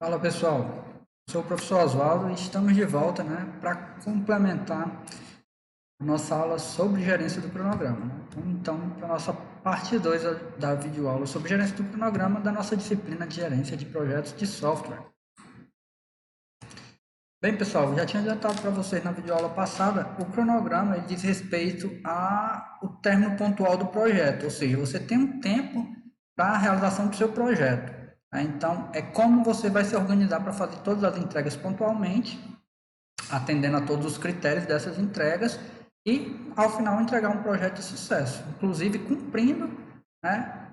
Fala pessoal, sou o professor Oswaldo e estamos de volta, para complementar a nossa aula sobre gerência do cronograma. Então, para a nossa parte 2 da videoaula sobre gerência do cronograma da nossa disciplina de gerência de projetos de software. Bem pessoal, já tinha adiantado para vocês na videoaula passada, o cronograma ele diz respeito ao término pontual do projeto, ou seja, você tem um tempo para a realização do seu projeto. Então, é como você vai se organizar para fazer todas as entregas pontualmente, atendendo a todos os critérios dessas entregas e, ao final, entregar um projeto de sucesso, inclusive cumprindo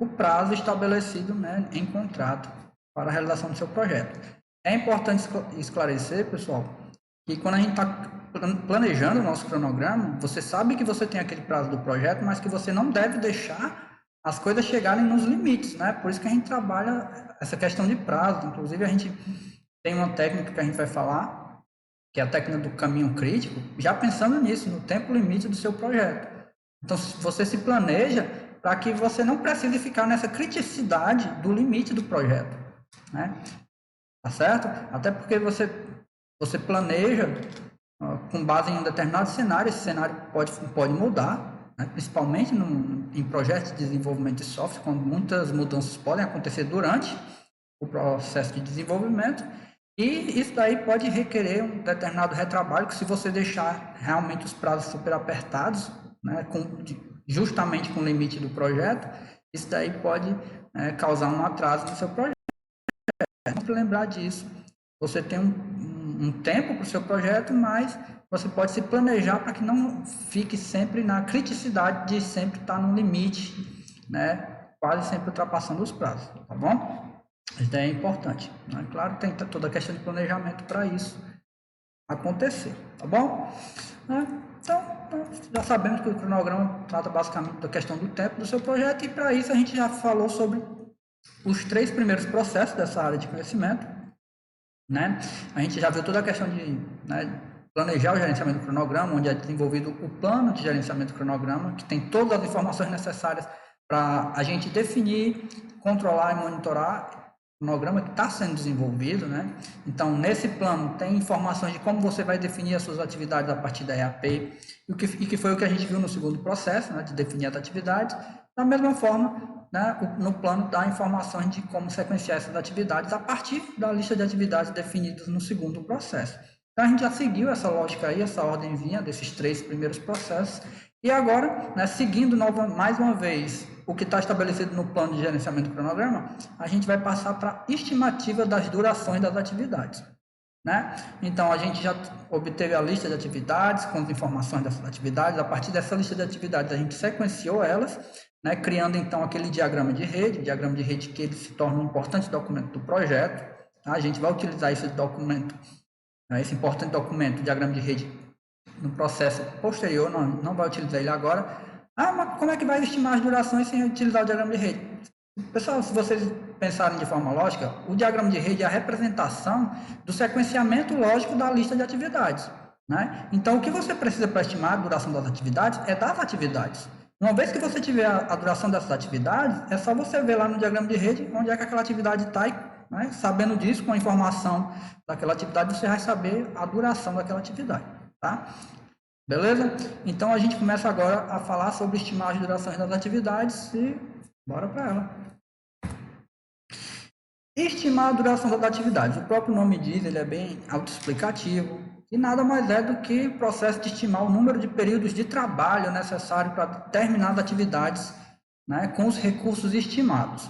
o prazo estabelecido em contrato para a realização do seu projeto. É importante esclarecer, pessoal, que quando a gente está planejando o nosso cronograma, você sabe que você tem aquele prazo do projeto, mas que você não deve deixar as coisas chegarem nos limites, Por isso que a gente trabalha essa questão de prazo. Inclusive, a gente tem uma técnica que a gente vai falar, que é a técnica do caminho crítico, já pensando nisso, no tempo limite do seu projeto. Então, você se planeja para que você não precise ficar nessa criticidade do limite do projeto, Tá certo? Até porque você planeja com base em um determinado cenário, esse cenário pode mudar, principalmente em projetos de desenvolvimento de software, quando muitas mudanças podem acontecer durante o processo de desenvolvimento, e isso daí pode requerer um determinado retrabalho, que se você deixar realmente os prazos super apertados, justamente com o limite do projeto, isso daí pode causar um atraso no seu projeto. Sempre lembrar disso. Você tem um tempo para o seu projeto, mas você pode se planejar para que não fique sempre na criticidade de sempre estar no limite, quase sempre ultrapassando os prazos, tá bom? Isso é importante. Claro, tem toda a questão de planejamento para isso acontecer, tá bom? Então, já sabemos que o cronograma trata basicamente da questão do tempo do seu projeto, e para isso a gente já falou sobre os 3 primeiros processos dessa área de conhecimento, A gente já viu toda a questão de planejar o gerenciamento do cronograma, onde é desenvolvido o plano de gerenciamento do cronograma, que tem todas as informações necessárias para a gente definir, controlar e monitorar o cronograma que está sendo desenvolvido, Então, nesse plano, tem informações de como você vai definir as suas atividades a partir da EAP, e que foi o que a gente viu no segundo processo, de definir as atividades. Da mesma forma, no plano dá informações de como sequenciar essas atividades a partir da lista de atividades definidas no segundo processo. Então, a gente já seguiu essa lógica aí, essa ordemzinha desses 3 primeiros processos, e agora, seguindo mais uma vez o que está estabelecido no plano de gerenciamento do cronograma, a gente vai passar para a estimativa das durações das atividades. Então, a gente já obteve a lista de atividades com as informações dessas atividades. A partir dessa lista de atividades, a gente sequenciou elas, criando então aquele diagrama de rede que ele se torna um importante documento do projeto. A gente vai utilizar esse documento, esse importante documento, diagrama de rede, no processo posterior, não vai utilizar ele agora. Mas como é que vai estimar as durações sem utilizar o diagrama de rede? Pessoal, se vocês pensarem de forma lógica, o diagrama de rede é a representação do sequenciamento lógico da lista de atividades. Então, o que você precisa para estimar a duração das atividades é das atividades. Uma vez que você tiver a duração dessas atividades, é só você ver lá no diagrama de rede onde é que aquela atividade está, e sabendo disso, com a informação daquela atividade, você vai saber a duração daquela atividade, tá? Beleza? Então, a gente começa agora a falar sobre estimar as durações das atividades e bora para ela. Estimar a duração das atividades. O próprio nome diz, ele é bem autoexplicativo, e nada mais é do que o processo de estimar o número de períodos de trabalho necessário para determinadas atividades, com os recursos estimados.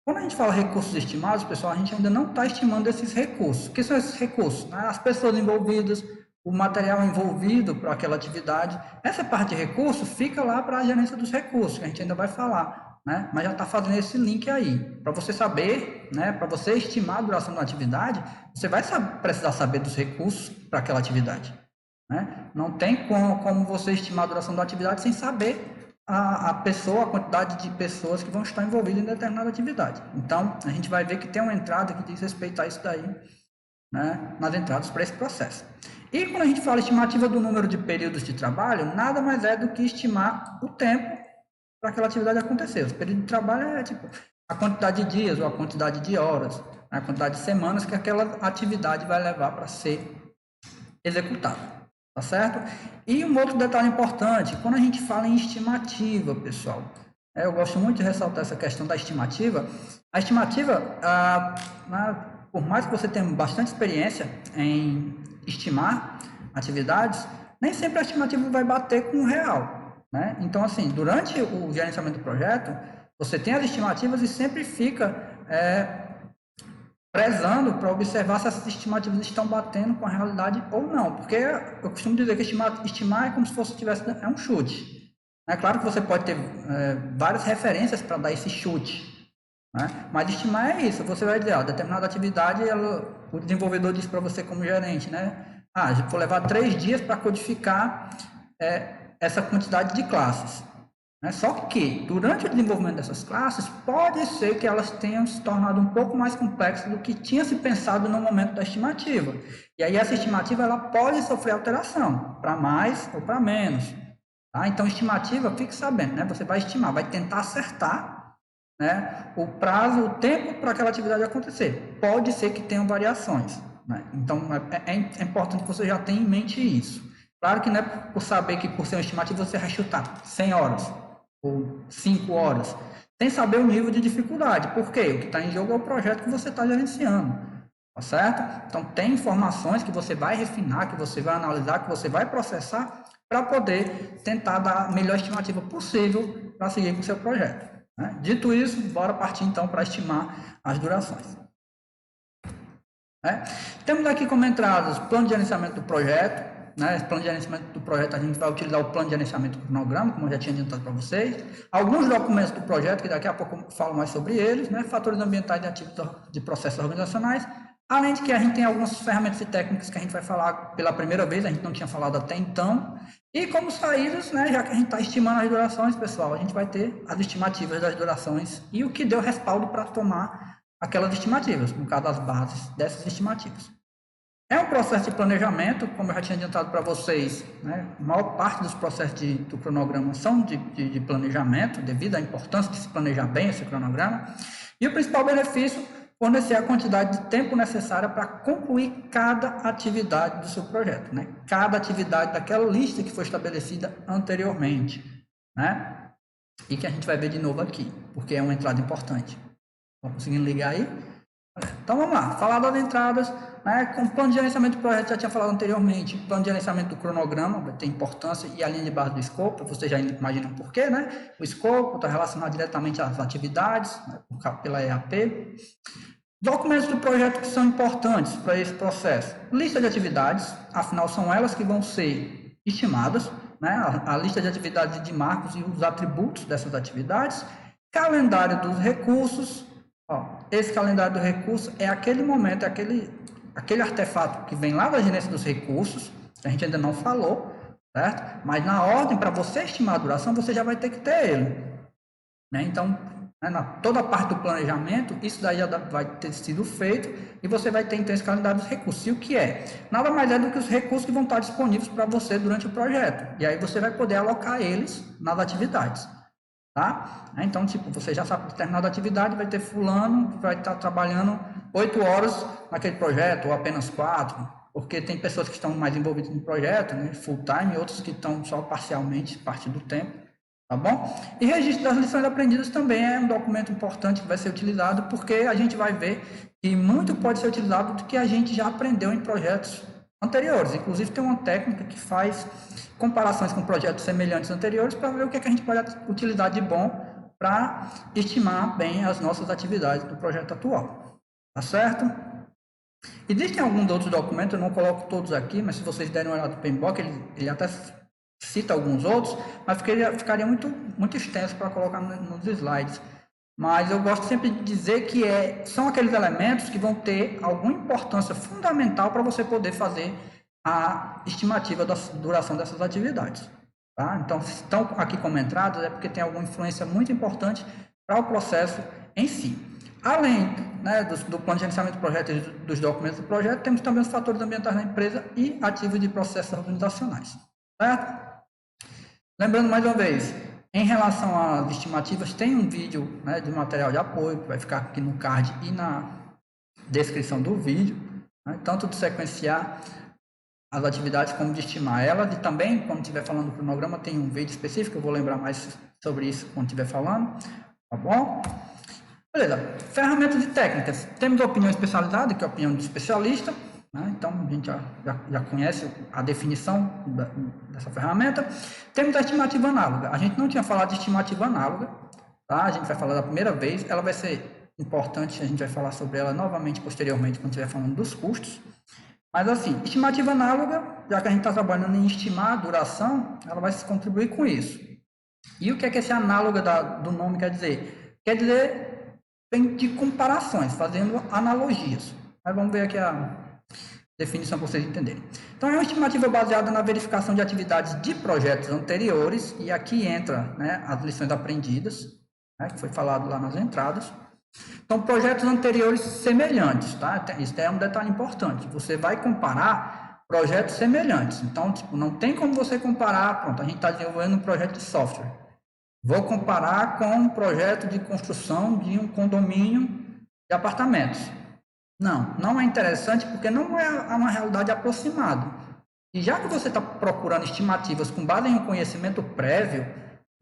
Quando a gente fala recursos estimados, pessoal, a gente ainda não está estimando esses recursos. O que são esses recursos? As pessoas envolvidas, o material envolvido para aquela atividade. Essa parte de recurso fica lá para a gerência dos recursos, que a gente ainda vai falar. Mas já está fazendo esse link aí, para você saber, para você estimar a duração da atividade, você vai precisar saber dos recursos para aquela atividade. Não tem como você estimar a duração da atividade sem saber a pessoa, a quantidade de pessoas que vão estar envolvidas em determinada atividade. Então, a gente vai ver que tem uma entrada que diz respeito a isso daí, nas entradas para esse processo. E quando a gente fala estimativa do número de períodos de trabalho, nada mais é do que estimar o tempo para aquela atividade acontecer. O período de trabalho é tipo a quantidade de dias ou a quantidade de horas, a quantidade de semanas que aquela atividade vai levar para ser executada, tá certo? E um outro detalhe importante, quando a gente fala em estimativa, pessoal, eu gosto muito de ressaltar essa questão da estimativa. A estimativa, por mais que você tenha bastante experiência em estimar atividades, nem sempre a estimativa vai bater com o real, né? Então, assim, durante o gerenciamento do projeto, você tem as estimativas e sempre fica prezando para observar se essas estimativas estão batendo com a realidade ou não, porque eu costumo dizer que estimar é como se fosse é um chute. É claro que você pode ter várias referências para dar esse chute, né? Mas estimar é isso, você vai dizer, determinada atividade, o desenvolvedor diz para você como gerente, né? Vou levar 3 dias para codificar essa quantidade de classes. Só que, durante o desenvolvimento dessas classes, pode ser que elas tenham se tornado um pouco mais complexas do que tinha se pensado no momento da estimativa. E aí essa estimativa ela pode sofrer alteração, para mais ou para menos. Tá? Então, estimativa, fique sabendo, né? Você vai estimar, vai tentar acertar, né, o prazo, o tempo para aquela atividade acontecer. Pode ser que tenham variações, né? Então, é importante que você já tenha em mente isso. Claro que não é por saber que por ser uma estimativa você vai chutar 100 horas ou 5 horas, sem saber o nível de dificuldade. Por quê? O que está em jogo é o projeto que você está gerenciando, tá certo? Então, tem informações que você vai refinar, que você vai analisar, que você vai processar para poder tentar dar a melhor estimativa possível para seguir com o seu projeto, né? Dito isso, bora partir então para estimar as durações. Temos aqui como entradas o plano de gerenciamento do projeto. Esse plano de gerenciamento do projeto, a gente vai utilizar o plano de gerenciamento do cronograma, como eu já tinha adiantado para vocês. Alguns documentos do projeto, que daqui a pouco eu falo mais sobre eles, né? Fatores ambientais e ativos de processos organizacionais. Além de que a gente tem algumas ferramentas e técnicas que a gente vai falar pela primeira vez, a gente não tinha falado até então. E como saídas, né, já que a gente está estimando as durações, pessoal, a gente vai ter as estimativas das durações e o que deu respaldo para tomar aquelas estimativas, no caso das bases dessas estimativas. É um processo de planejamento, como eu já tinha adiantado para vocês, né? A maior parte dos processos do cronograma são de planejamento, devido à importância de se planejar bem esse cronograma. E o principal benefício, fornecer a quantidade de tempo necessária para concluir cada atividade do seu projeto, né? Cada atividade daquela lista que foi estabelecida anteriormente, né? E que a gente vai ver de novo aqui, porque é uma entrada importante. Estão conseguindo ligar aí? Então vamos lá, falar das entradas, né? Com o plano de gerenciamento do projeto, já tinha falado anteriormente, o plano de gerenciamento do cronograma vai ter importância e a linha de base do escopo, você já imagina por quê, né? O escopo está relacionado diretamente às atividades, né? Pela EAP. Documentos do projeto que são importantes para esse processo. Lista de atividades, afinal são elas que vão ser estimadas, né? A lista de atividades de marcos e os atributos dessas atividades. Calendário dos recursos. Esse calendário do recurso é aquele momento, aquele artefato que vem lá da gerência dos recursos, que a gente ainda não falou, certo? Mas na ordem, para você estimar a duração, você já vai ter que ter ele, né? Então, toda a parte do planejamento, isso daí já vai ter sido feito e você vai ter então esse calendário dos recursos. E o que é? Nada mais é do que os recursos que vão estar disponíveis para você durante o projeto. E aí você vai poder alocar eles nas atividades. Tá? Então, tipo, você já sabe que determinada atividade vai ter fulano que vai estar trabalhando 8 horas naquele projeto, ou apenas 4, porque tem pessoas que estão mais envolvidas no projeto, né, full time, e outros que estão só parcialmente, parte do tempo, tá bom? E registro das lições aprendidas também é um documento importante que vai ser utilizado, porque a gente vai ver que muito pode ser utilizado do que a gente já aprendeu em projetos anteriores. Inclusive, tem uma técnica que faz comparações com projetos semelhantes anteriores para ver o que a gente pode utilizar de bom para estimar bem as nossas atividades do projeto atual. Tá certo? Existem alguns outros documentos, eu não coloco todos aqui, mas se vocês derem uma olhada no PMBOK, ele até cita alguns outros, mas ficaria muito extenso para colocar nos slides. Mas eu gosto sempre de dizer que são aqueles elementos que vão ter alguma importância fundamental para você poder fazer a estimativa da duração dessas atividades. Tá? Então, se estão aqui como entradas, é porque tem alguma influência muito importante para o processo em si. Além, né, do plano de gerenciamento do projeto e dos documentos do projeto, temos também os fatores ambientais da empresa e ativos de processos organizacionais. Certo? Lembrando mais uma vez, Em relação às estimativas, tem um vídeo, né, de material de apoio, que vai ficar aqui no card e na descrição do vídeo, né, tanto de sequenciar as atividades como de estimar elas, e também, quando estiver falando do cronograma, tem um vídeo específico, eu vou lembrar mais sobre isso quando estiver falando, tá bom? Beleza, ferramentas e técnicas. Temos a opinião especializada, que é a opinião do especialista, né? Então a gente já conhece a definição dessa ferramenta. Temos a estimativa análoga. A gente não tinha falado de estimativa análoga, tá? A gente vai falar da primeira vez, ela vai ser importante, a gente vai falar sobre ela novamente posteriormente, quando estiver falando dos custos. Mas assim, estimativa análoga, já que a gente está trabalhando em estimar a duração, ela vai contribuir com isso. E o que é que esse análoga do nome quer dizer? Quer dizer de comparações, fazendo analogias. Mas vamos ver aqui a definição para vocês entenderem. Então, é uma estimativa baseada na verificação de atividades de projetos anteriores, e aqui entra, né, as lições aprendidas, né, que foi falado lá nas entradas. Então, projetos anteriores semelhantes, tá? Isso é um detalhe importante. Você vai comparar projetos semelhantes. Então, tipo, não tem como você comparar, pronto, a gente está desenvolvendo um projeto de software. Vou comparar com um projeto de construção de um condomínio de apartamentos. Não é interessante porque não é uma realidade aproximada. E já que você está procurando estimativas com base em um conhecimento prévio,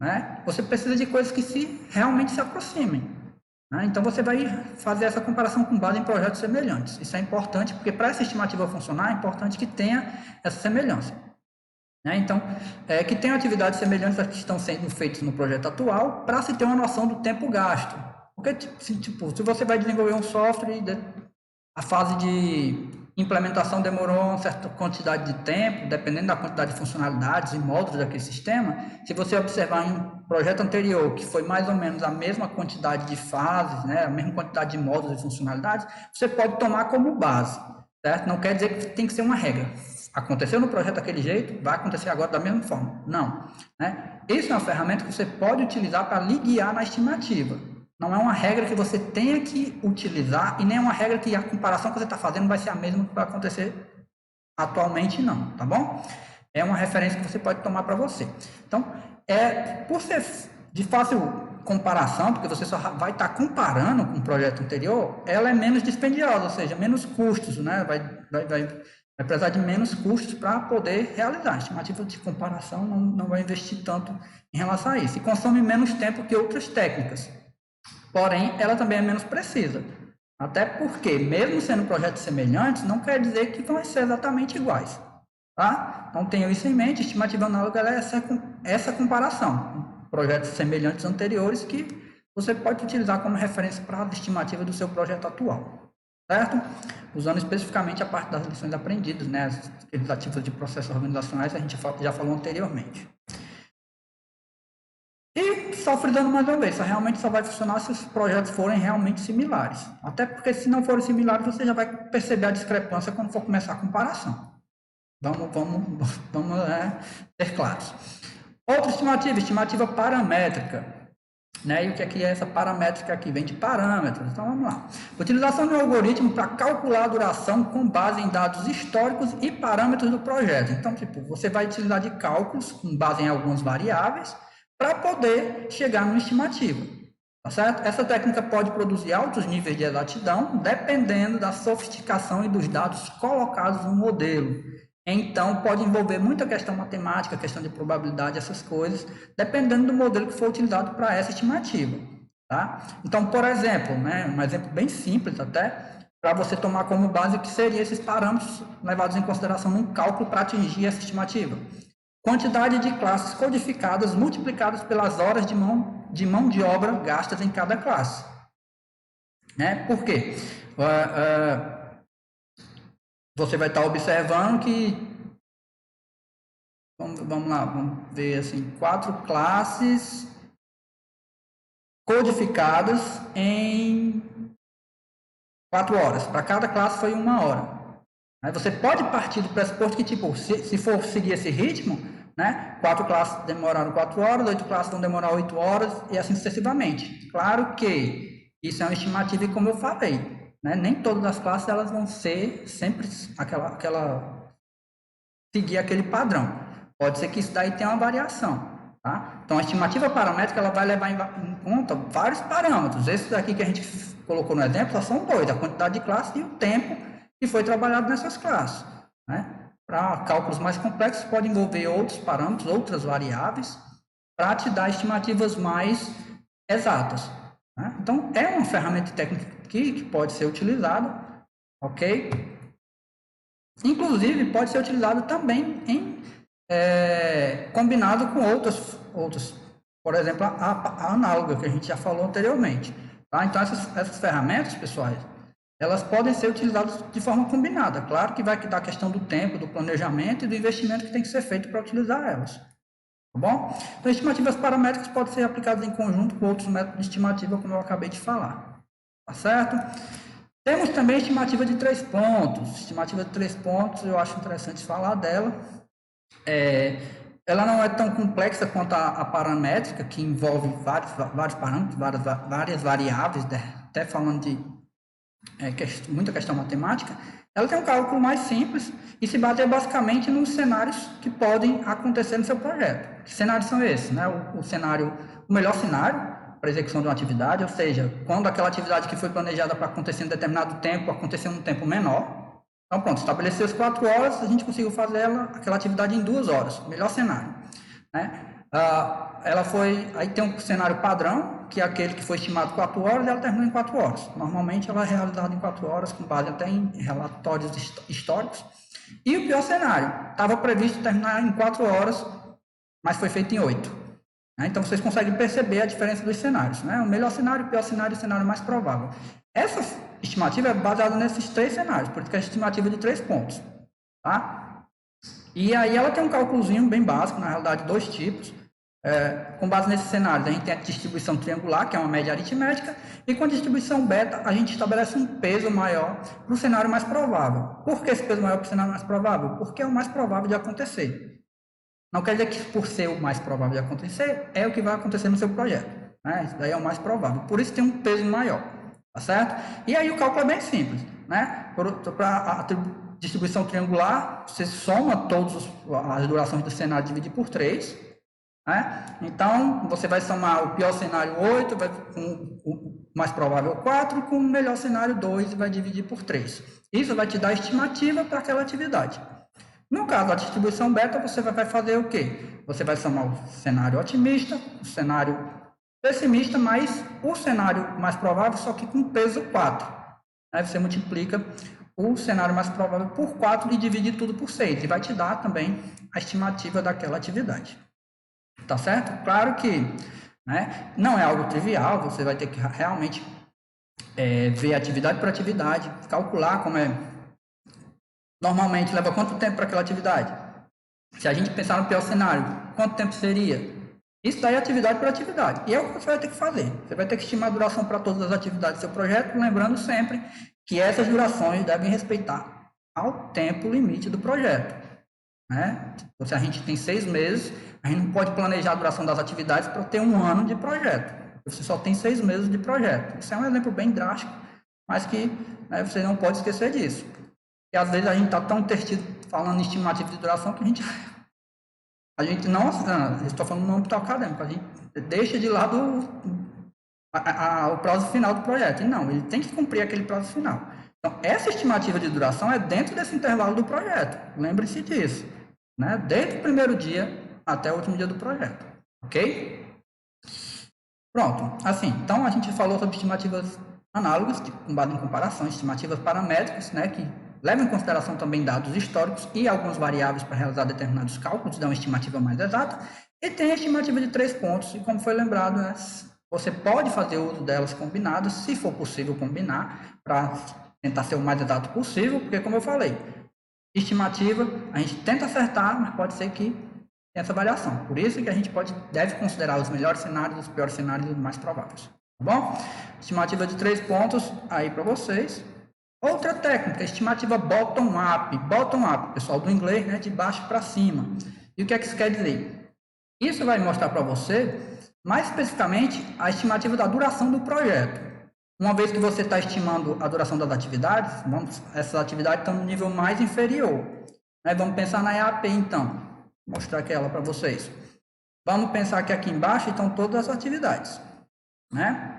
né, você precisa de coisas que realmente se aproximem. Né? Então, você vai fazer essa comparação com base em projetos semelhantes. Isso é importante porque para essa estimativa funcionar, é importante que tenha essa semelhança. Né? Então, que tenham atividades semelhantes às que estão sendo feitas no projeto atual, para se ter uma noção do tempo gasto. Porque, se você vai desenvolver um software, a fase de implementação demorou uma certa quantidade de tempo, dependendo da quantidade de funcionalidades e módulos daquele sistema. Se você observar em um projeto anterior, que foi mais ou menos a mesma quantidade de fases, né, a mesma quantidade de módulos e funcionalidades, você pode tomar como base, certo? Não quer dizer que tem que ser uma regra. Aconteceu no projeto daquele jeito, vai acontecer agora da mesma forma. Não. Né? Isso é uma ferramenta que você pode utilizar para lhe guiar na estimativa. Não é uma regra que você tenha que utilizar e nem é uma regra que a comparação que você está fazendo vai ser a mesma que vai acontecer atualmente, não. Tá bom? É uma referência que você pode tomar para você. Então, por ser de fácil comparação, porque você só vai estar comparando com o projeto anterior, ela é menos dispendiosa, ou seja, menos custos, né? Vai precisar de menos custos para poder realizar. A estimativa de comparação não vai investir tanto em relação a isso. E consome menos tempo que outras técnicas. Porém, ela também é menos precisa. Até porque, mesmo sendo projetos semelhantes, não quer dizer que vão ser exatamente iguais. Tá? Então, tenham isso em mente. Estimativa análoga é essa comparação. Projetos semelhantes anteriores que você pode utilizar como referência para a estimativa do seu projeto atual. Certo? Usando especificamente a parte das lições aprendidas, né? Aqueles ativos de processos organizacionais, a gente já falou anteriormente. E só frisando mais uma vez, realmente só vai funcionar se os projetos forem realmente similares. Até porque se não forem similares, você já vai perceber a discrepância quando for começar a comparação. Vamos ter claros. Outra estimativa paramétrica. Né? E o que é essa paramétrica aqui? Vem de parâmetros. Então vamos lá. Utilização de um algoritmo para calcular a duração com base em dados históricos e parâmetros do projeto. Então, você vai utilizar de cálculos com base em algumas variáveis para poder chegar numa estimativa. Tá certo? Essa técnica pode produzir altos níveis de exatidão, dependendo da sofisticação e dos dados colocados no modelo. Então, pode envolver muita questão matemática, questão de probabilidade, essas coisas, dependendo do modelo que for utilizado para essa estimativa. Tá? Então, por exemplo, né, um exemplo bem simples até, para você tomar como base o que seriam esses parâmetros levados em consideração num cálculo para atingir essa estimativa. Quantidade de classes codificadas multiplicadas pelas horas de mão de obra gastas em cada classe. Né? Por quê? Você vai estar observando que, vamos lá, vamos ver assim, 4 classes codificadas em 4 horas. Para cada classe foi 1 hora. Aí você pode partir do pressuposto que, se for seguir esse ritmo, né, 4 classes demoraram 4 horas, 8 classes vão demorar 8 horas e assim sucessivamente. Claro que isso é uma estimativa e como eu falei, né, nem todas as classes elas vão ser sempre seguir aquele padrão. Pode ser que isso daí tenha uma variação. Tá? Então, a estimativa paramétrica ela vai levar em conta vários parâmetros. Esses aqui que a gente colocou no exemplo só são dois, a quantidade de classes e o tempo que foi trabalhado nessas classes. Né? Para cálculos mais complexos, pode envolver outros parâmetros, outras variáveis, para te dar estimativas mais exatas. Né? Então, é uma ferramenta técnica que pode ser utilizada, ok? Inclusive, pode ser utilizado também em combinado com outras, por exemplo, a análoga, que a gente já falou anteriormente. Tá? Então, essas ferramentas, pessoal, elas podem ser utilizadas de forma combinada. Claro que vai dar a questão do tempo, do planejamento e do investimento que tem que ser feito para utilizar elas. Tá bom? Então, estimativas paramétricas podem ser aplicadas em conjunto com outros métodos de estimativa, como eu acabei de falar. Tá certo? Temos também a estimativa de 3 pontos. Estimativa de 3 pontos, eu acho interessante falar dela. Ela não é tão complexa quanto a paramétrica, que envolve vários parâmetros, várias variáveis, até falando de muita questão matemática. Ela tem um cálculo mais simples e se baseia basicamente nos cenários que podem acontecer no seu projeto. Que cenários são esses? Né? O melhor cenário para execução de uma atividade, ou seja, quando aquela atividade que foi planejada para acontecer em determinado tempo, aconteceu em um tempo menor. Então, pronto, estabeleceu as 4 horas, a gente conseguiu fazer aquela atividade em 2 horas, melhor cenário. Né? Aí tem um cenário padrão, que é aquele que foi estimado 4 horas, e ela terminou em 4 horas. Normalmente, ela é realizada em 4 horas, com base até em relatórios históricos. E o pior cenário, estava previsto terminar em 4 horas, mas foi feito em 8. Então, vocês conseguem perceber a diferença dos cenários. Né? O melhor cenário, o pior cenário e o cenário mais provável. Essa estimativa é baseada nesses 3 cenários, por isso que é a estimativa de 3 pontos. Tá? E aí ela tem um cálculozinho bem básico, na realidade, 2 tipos. Com base nesses cenários, a gente tem a distribuição triangular, que é uma média aritmética, e com a distribuição beta, a gente estabelece um peso maior para o cenário mais provável. Por que esse peso maior para o cenário mais provável? Porque é o mais provável de acontecer. Não quer dizer que por ser o mais provável de acontecer, é o que vai acontecer no seu projeto. Né? Isso daí é o mais provável. Por isso tem um peso maior. Tá certo? E aí o cálculo é bem simples. Né? Para a distribuição triangular, você soma todas as durações do cenário e divide por 3. Né? Então, você vai somar o pior cenário 8, com o mais provável 4, com o melhor cenário 2 e vai dividir por 3. Isso vai te dar a estimativa para aquela atividade. No caso da distribuição beta, você vai fazer o quê? Você vai somar o cenário otimista, o cenário pessimista, mais o cenário mais provável, só que com peso 4. Aí você multiplica o cenário mais provável por 4 e divide tudo por 6. E vai te dar também a estimativa daquela atividade. Tá certo? Claro que não é algo trivial, você vai ter que realmente ver atividade por atividade, calcular como é. Normalmente leva quanto tempo para aquela atividade? Se a gente pensar no pior cenário, quanto tempo seria? Isso daí é atividade por atividade. E é o que você vai ter que fazer. Você vai ter que estimar a duração para todas as atividades do seu projeto, lembrando sempre que essas durações devem respeitar ao tempo limite do projeto. Né? Então, se a gente tem 6 meses, a gente não pode planejar a duração das atividades para ter 1 ano de projeto. Você só tem 6 meses de projeto. Isso é um exemplo bem drástico, mas que você não pode esquecer disso. E às vezes a gente está tão intertido falando em estimativa de duração que a gente não, estou falando no âmbito acadêmico, a gente deixa de lado o prazo final do projeto. E não, ele tem que cumprir aquele prazo final. Então, essa estimativa de duração é dentro desse intervalo do projeto. Lembre-se disso. Né? Desde o primeiro dia até o último dia do projeto. Ok? Pronto. Assim, então a gente falou sobre estimativas análogas, com base em comparações, estimativas paramétricas, né, que levam em consideração também dados históricos e algumas variáveis para realizar determinados cálculos, dar uma estimativa mais exata. E tem a estimativa de 3 pontos, e como foi lembrado, você pode fazer uso delas combinadas, se for possível combinar, para tentar ser o mais exato possível, porque como eu falei, estimativa, a gente tenta acertar, mas pode ser que tenha essa variação. Por isso que a gente deve considerar os melhores cenários, os piores cenários e os mais prováveis. Tá bom? Estimativa de 3 pontos aí para vocês. Outra técnica, estimativa bottom-up. Bottom-up, pessoal, do inglês, né, de baixo para cima. E o que é que isso quer dizer? Isso vai mostrar para você, mais especificamente, a estimativa da duração do projeto. Uma vez que você está estimando a duração das atividades, essas atividades estão no nível mais inferior. Vamos pensar na EAP, então. Vou mostrar aqui ela para vocês. Vamos pensar que aqui embaixo estão todas as atividades, né?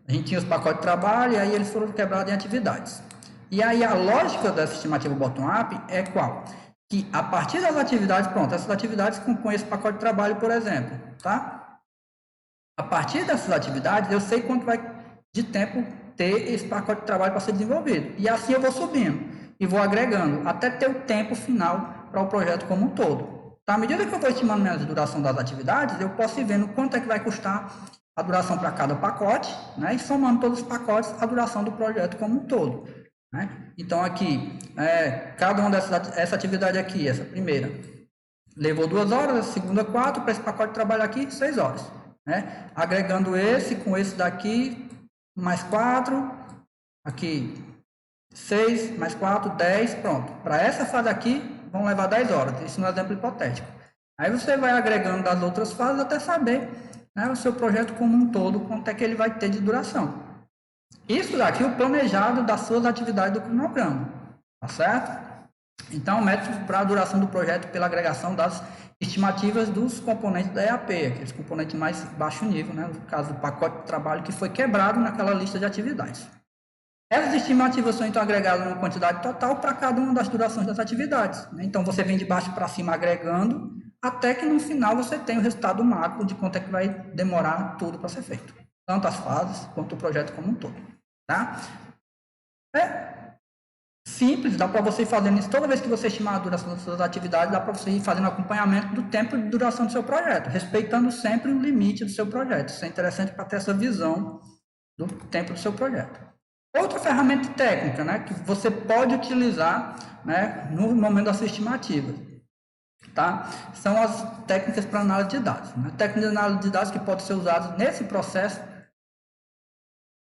A gente tinha os pacotes de trabalho e aí eles foram quebrados em atividades. E aí a lógica dessa estimativa bottom-up é qual? Que a partir das atividades, pronto, essas atividades compõem esse pacote de trabalho, por exemplo, tá? A partir dessas atividades, eu sei quanto vai de tempo ter esse pacote de trabalho para ser desenvolvido. E assim eu vou subindo e vou agregando até ter o tempo final para o projeto como um todo. Tá? À medida que eu vou estimando a duração das atividades, eu posso ir vendo quanto é que vai custar a duração para cada pacote, né? E somando todos os pacotes, a duração do projeto como um todo. Né? Então, aqui, cada uma essa atividade aqui, essa primeira, levou 2 horas, a segunda 4, para esse pacote de trabalho aqui, 6 horas. Né? Agregando esse com esse daqui, mais 4, aqui 6, mais 4, 10, pronto. Para essa fase aqui, vão levar 10 horas, isso no exemplo hipotético. Aí você vai agregando das outras fases até saber, né, o seu projeto como um todo, quanto é que ele vai ter de duração. Isso daqui é o planejado das suas atividades do cronograma, tá certo? Então, método para a duração do projeto pela agregação das estimativas dos componentes da EAP, aqueles componentes mais baixo nível, né, no caso do pacote de trabalho que foi quebrado naquela lista de atividades. Essas estimativas são então agregadas numa quantidade total para cada uma das durações das atividades. Né? Então, você vem de baixo para cima agregando, até que no final você tem o resultado macro de quanto é que vai demorar tudo para ser feito. Tanto as fases quanto o projeto como um todo. Tá? É simples, dá para você ir fazendo isso toda vez que você estimar a duração das suas atividades, dá para você ir fazendo acompanhamento do tempo de duração do seu projeto, respeitando sempre o limite do seu projeto. Isso é interessante para ter essa visão do tempo do seu projeto. Outra ferramenta técnica, né, que você pode utilizar, né, no momento da sua estimativa, tá? São as técnicas para análise de dados. Né? Técnicas de análise de dados que podem ser usadas nesse processo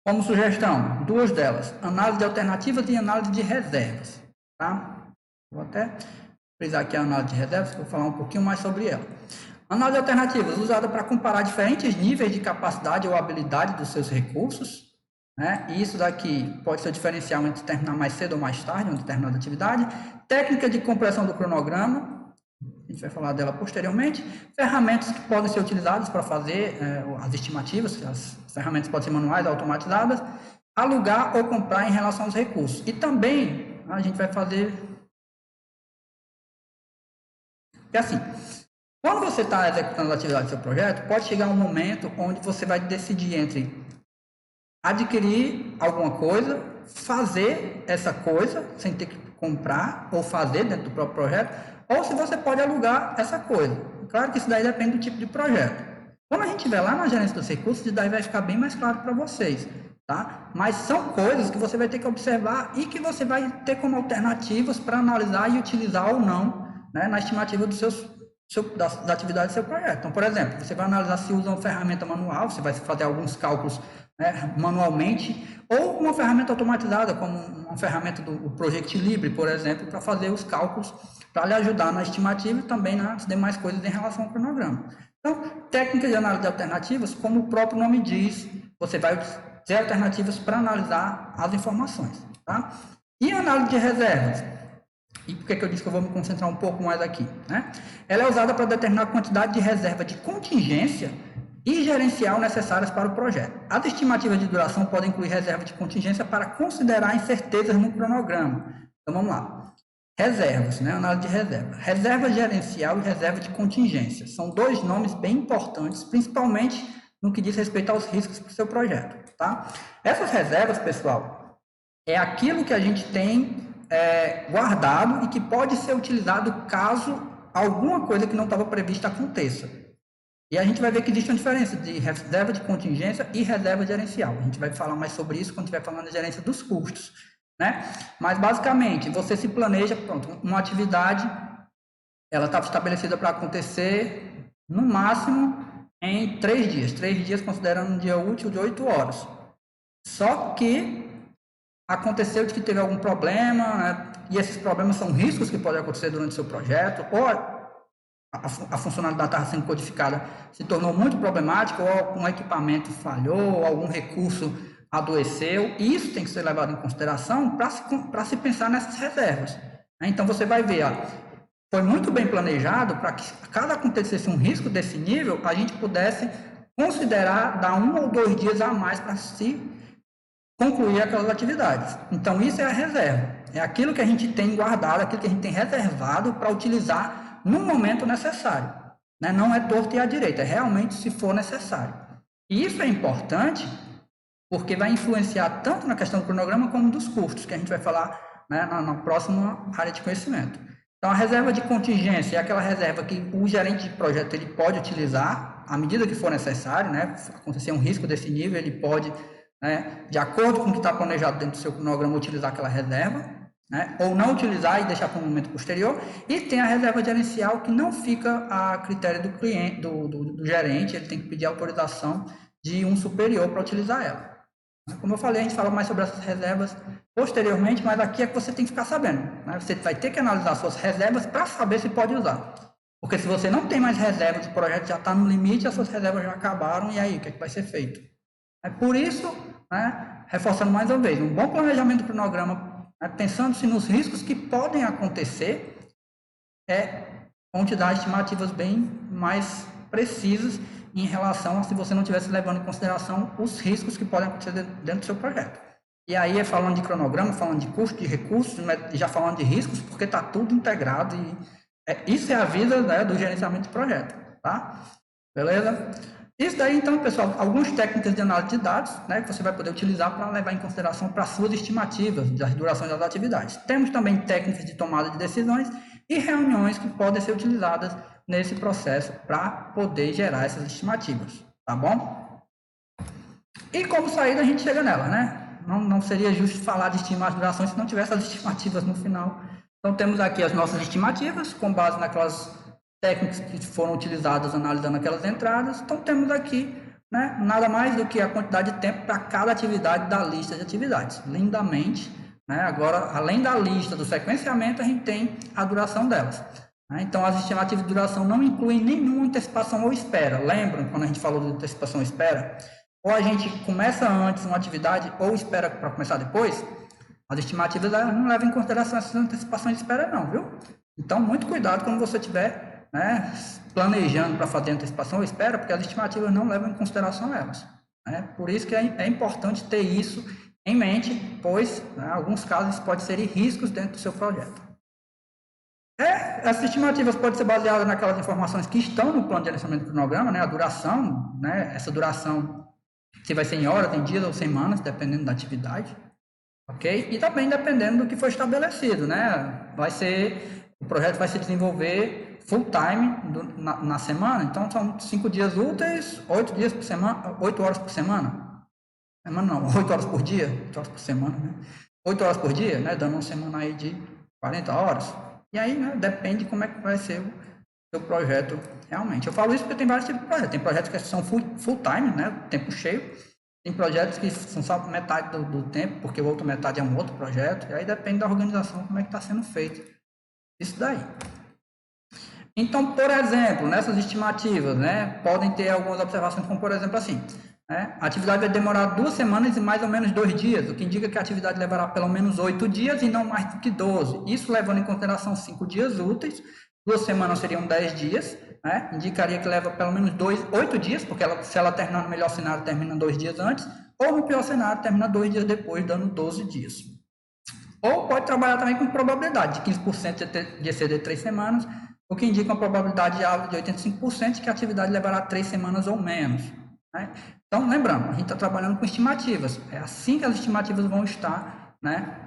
como sugestão, 2 delas, análise de alternativas e análise de reservas. Tá? Vou até frisar aqui a análise de reservas, que eu vou falar um pouquinho mais sobre ela. Análise de alternativas, usada para comparar diferentes níveis de capacidade ou habilidade dos seus recursos. Né? E isso daqui pode ser o diferencial entre terminar mais cedo ou mais tarde, uma determinada atividade. Técnica de compressão do cronograma, a gente vai falar dela posteriormente. Ferramentas que podem ser utilizadas para fazer as estimativas, as ferramentas podem ser manuais, automatizadas. Alugar ou comprar em relação aos recursos. E também a gente vai fazer... É assim, quando você está executando a atividade do seu projeto, pode chegar um momento onde você vai decidir entre adquirir alguma coisa, fazer essa coisa, sem ter que comprar ou fazer dentro do próprio projeto, ou se você pode alugar essa coisa. Claro que isso daí depende do tipo de projeto. Quando a gente estiver lá na gerência dos recursos, isso daí vai ficar bem mais claro para vocês. Tá? Mas são coisas que você vai ter que observar e que você vai ter como alternativas para analisar e utilizar ou não, né, na estimativa dos das atividades do seu projeto. Então, por exemplo, você vai analisar se usa uma ferramenta manual, você vai fazer alguns cálculos, né, manualmente, ou uma ferramenta automatizada, como uma ferramenta do Project Libre, por exemplo, para fazer os cálculos, para lhe ajudar na estimativa e também nas demais coisas em relação ao cronograma. Então, técnica de análise de alternativas, como o próprio nome diz, você vai ter alternativas para analisar as informações. Tá? E a análise de reservas? E por que eu disse que eu vou me concentrar um pouco mais aqui? Né? Ela é usada para determinar a quantidade de reserva de contingência e gerencial necessárias para o projeto. As estimativas de duração podem incluir reserva de contingência para considerar incertezas no cronograma. Então, vamos lá. Reservas, né? Análise de reserva. Reserva gerencial e reserva de contingência. São 2 nomes bem importantes, principalmente no que diz respeito aos riscos para o seu projeto. Tá? Essas reservas, pessoal, é aquilo que a gente tem guardado e que pode ser utilizado caso alguma coisa que não estava prevista aconteça. E a gente vai ver que existe uma diferença de reserva de contingência e reserva gerencial. A gente vai falar mais sobre isso quando estiver falando da gerência dos custos. Né? Mas, basicamente, você se planeja, pronto, uma atividade, ela estava estabelecida para acontecer, no máximo, em 3 dias. 3 dias considerando um dia útil de 8 horas. Só que aconteceu de que teve algum problema, né? E esses problemas são riscos que podem acontecer durante o seu projeto, ou a funcionalidade estava sendo codificada se tornou muito problemática, ou algum equipamento falhou, ou algum recurso adoeceu. Isso tem que ser levado em consideração para se pensar nessas reservas. Então, você vai ver, ó, foi muito bem planejado para que, caso acontecesse um risco desse nível, a gente pudesse considerar dar 1 ou 2 dias a mais para se concluir aquelas atividades. Então, isso é a reserva. É aquilo que a gente tem guardado, aquilo que a gente tem reservado para utilizar no momento necessário. Né? Não é torto e à direita, é realmente se for necessário. E isso é importante porque vai influenciar tanto na questão do cronograma como dos custos, que a gente vai falar, né, na próxima área de conhecimento. Então, a reserva de contingência é aquela reserva que o gerente de projeto ele pode utilizar à medida que for necessário, né? Se acontecer um risco desse nível, ele pode, né, de acordo com o que está planejado dentro do seu cronograma, utilizar aquela reserva, né? Ou não utilizar e deixar para um momento posterior. E tem a reserva gerencial, que não fica a critério do cliente, do gerente, ele tem que pedir autorização de um superior para utilizar ela. Como eu falei, a gente fala mais sobre essas reservas posteriormente, mas aqui é que você tem que ficar sabendo. Né? Você vai ter que analisar suas reservas para saber se pode usar. Porque se você não tem mais reservas, o projeto já está no limite, as suas reservas já acabaram, e aí, o que é que vai ser feito? É por isso, né, reforçando mais uma vez, um bom planejamento do cronograma, né, pensando-se nos riscos que podem acontecer, quantidades estimativas bem mais precisas em relação a se você não estivesse levando em consideração os riscos que podem acontecer dentro do seu projeto. E aí é falando de cronograma, falando de custo de recursos, já falando de riscos, porque está tudo integrado e isso é a vida, né, do gerenciamento de projeto, tá? Beleza? Isso daí, então, pessoal, algumas técnicas de análise de dados, né, que você vai poder utilizar para levar em consideração para suas estimativas das durações das atividades. Temos também técnicas de tomada de decisões e reuniões que podem ser utilizadas nesse processo para poder gerar essas estimativas, tá bom? E como saída a gente chega nela, né? Não seria justo falar de estimar as durações se não tivesse as estimativas no final. Então temos aqui as nossas estimativas com base naquelas técnicas que foram utilizadas analisando aquelas entradas. Então temos aqui, né, nada mais do que a quantidade de tempo para cada atividade da lista de atividades. Lindamente, né? Agora, além da lista do sequenciamento, a gente tem a duração delas. Então, as estimativas de duração não incluem nenhuma antecipação ou espera. Lembram quando a gente falou de antecipação ou espera? Ou a gente começa antes uma atividade ou espera para começar depois? As estimativas não levam em consideração essas antecipações e espera não, viu? Então, muito cuidado quando você estiver, né, planejando para fazer antecipação ou espera, porque as estimativas não levam em consideração elas. Né? Por isso que é importante ter isso em mente, pois, né, em alguns casos, isso pode ser riscos dentro do seu projeto. Essas estimativas podem ser baseadas naquelas informações que estão no plano de gerenciamento do cronograma, né? A duração, né? Essa duração, se vai ser em horas, em dias ou semanas, dependendo da atividade, ok? E também dependendo do que foi estabelecido, né? O projeto vai se desenvolver full time na semana, então são 5 dias úteis, 8 dias por semana, 8 horas por semana. Semana não, 8 horas por dia, 8 horas por semana, né? 8 horas por dia, né? Dando uma semana aí de 40 horas. E aí, né, depende de como é que vai ser o seu projeto realmente. Eu falo isso porque tem vários tipos de projetos. Tem projetos que são full time, né, tempo cheio. Tem projetos que são só metade do tempo, porque a outra metade é um outro projeto. E aí depende da organização, como é que está sendo feito isso daí. Então, por exemplo, nessas estimativas, né, podem ter algumas observações, como por exemplo assim, né, a atividade vai demorar 2 semanas e mais ou menos 2 dias, o que indica que a atividade levará pelo menos 8 dias e não mais do que 12. Isso levando em consideração 5 dias úteis, 2 semanas seriam 10 dias, né, indicaria que leva pelo menos 8 dias, porque se ela terminar no melhor cenário, termina 2 dias antes, ou no pior cenário, termina 2 dias depois, dando 12 dias. Ou pode trabalhar também com probabilidade de 15% de exceder 3 semanas, o que indica uma probabilidade alta de 85% de que a atividade levará 3 semanas ou menos. Né? Então, lembrando, a gente está trabalhando com estimativas. É assim que as estimativas vão estar, né,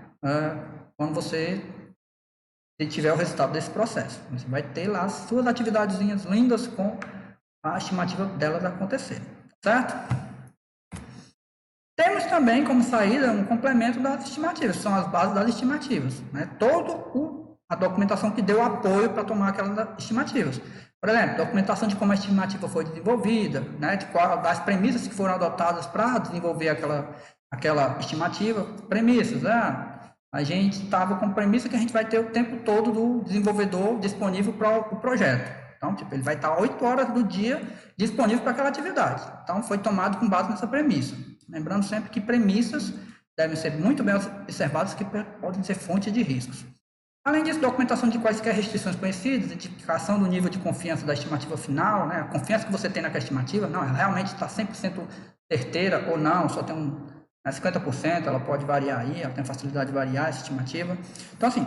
quando você tiver o resultado desse processo. Você vai ter lá as suas atividadezinhas lindas com a estimativa delas acontecerem. Certo? Temos também como saída um complemento das estimativas, que são as bases das estimativas. Né? A documentação que deu apoio para tomar aquelas estimativas. Por exemplo, documentação de como a estimativa foi desenvolvida, né, das premissas que foram adotadas para desenvolver aquela estimativa. Premissas, a gente estava com premissa que a gente vai ter o tempo todo do desenvolvedor disponível para o projeto. Então, ele vai estar 8 horas do dia disponível para aquela atividade. Então, foi tomado com base nessa premissa. Lembrando sempre que premissas devem ser muito bem observadas, que podem ser fonte de riscos. Além disso, documentação de quaisquer restrições conhecidas, identificação do nível de confiança da estimativa final, né? A confiança que você tem naquela estimativa, não, ela realmente está 100% certeira ou não, só tem 50%, ela pode variar aí, ela tem facilidade de variar essa estimativa. Então, assim,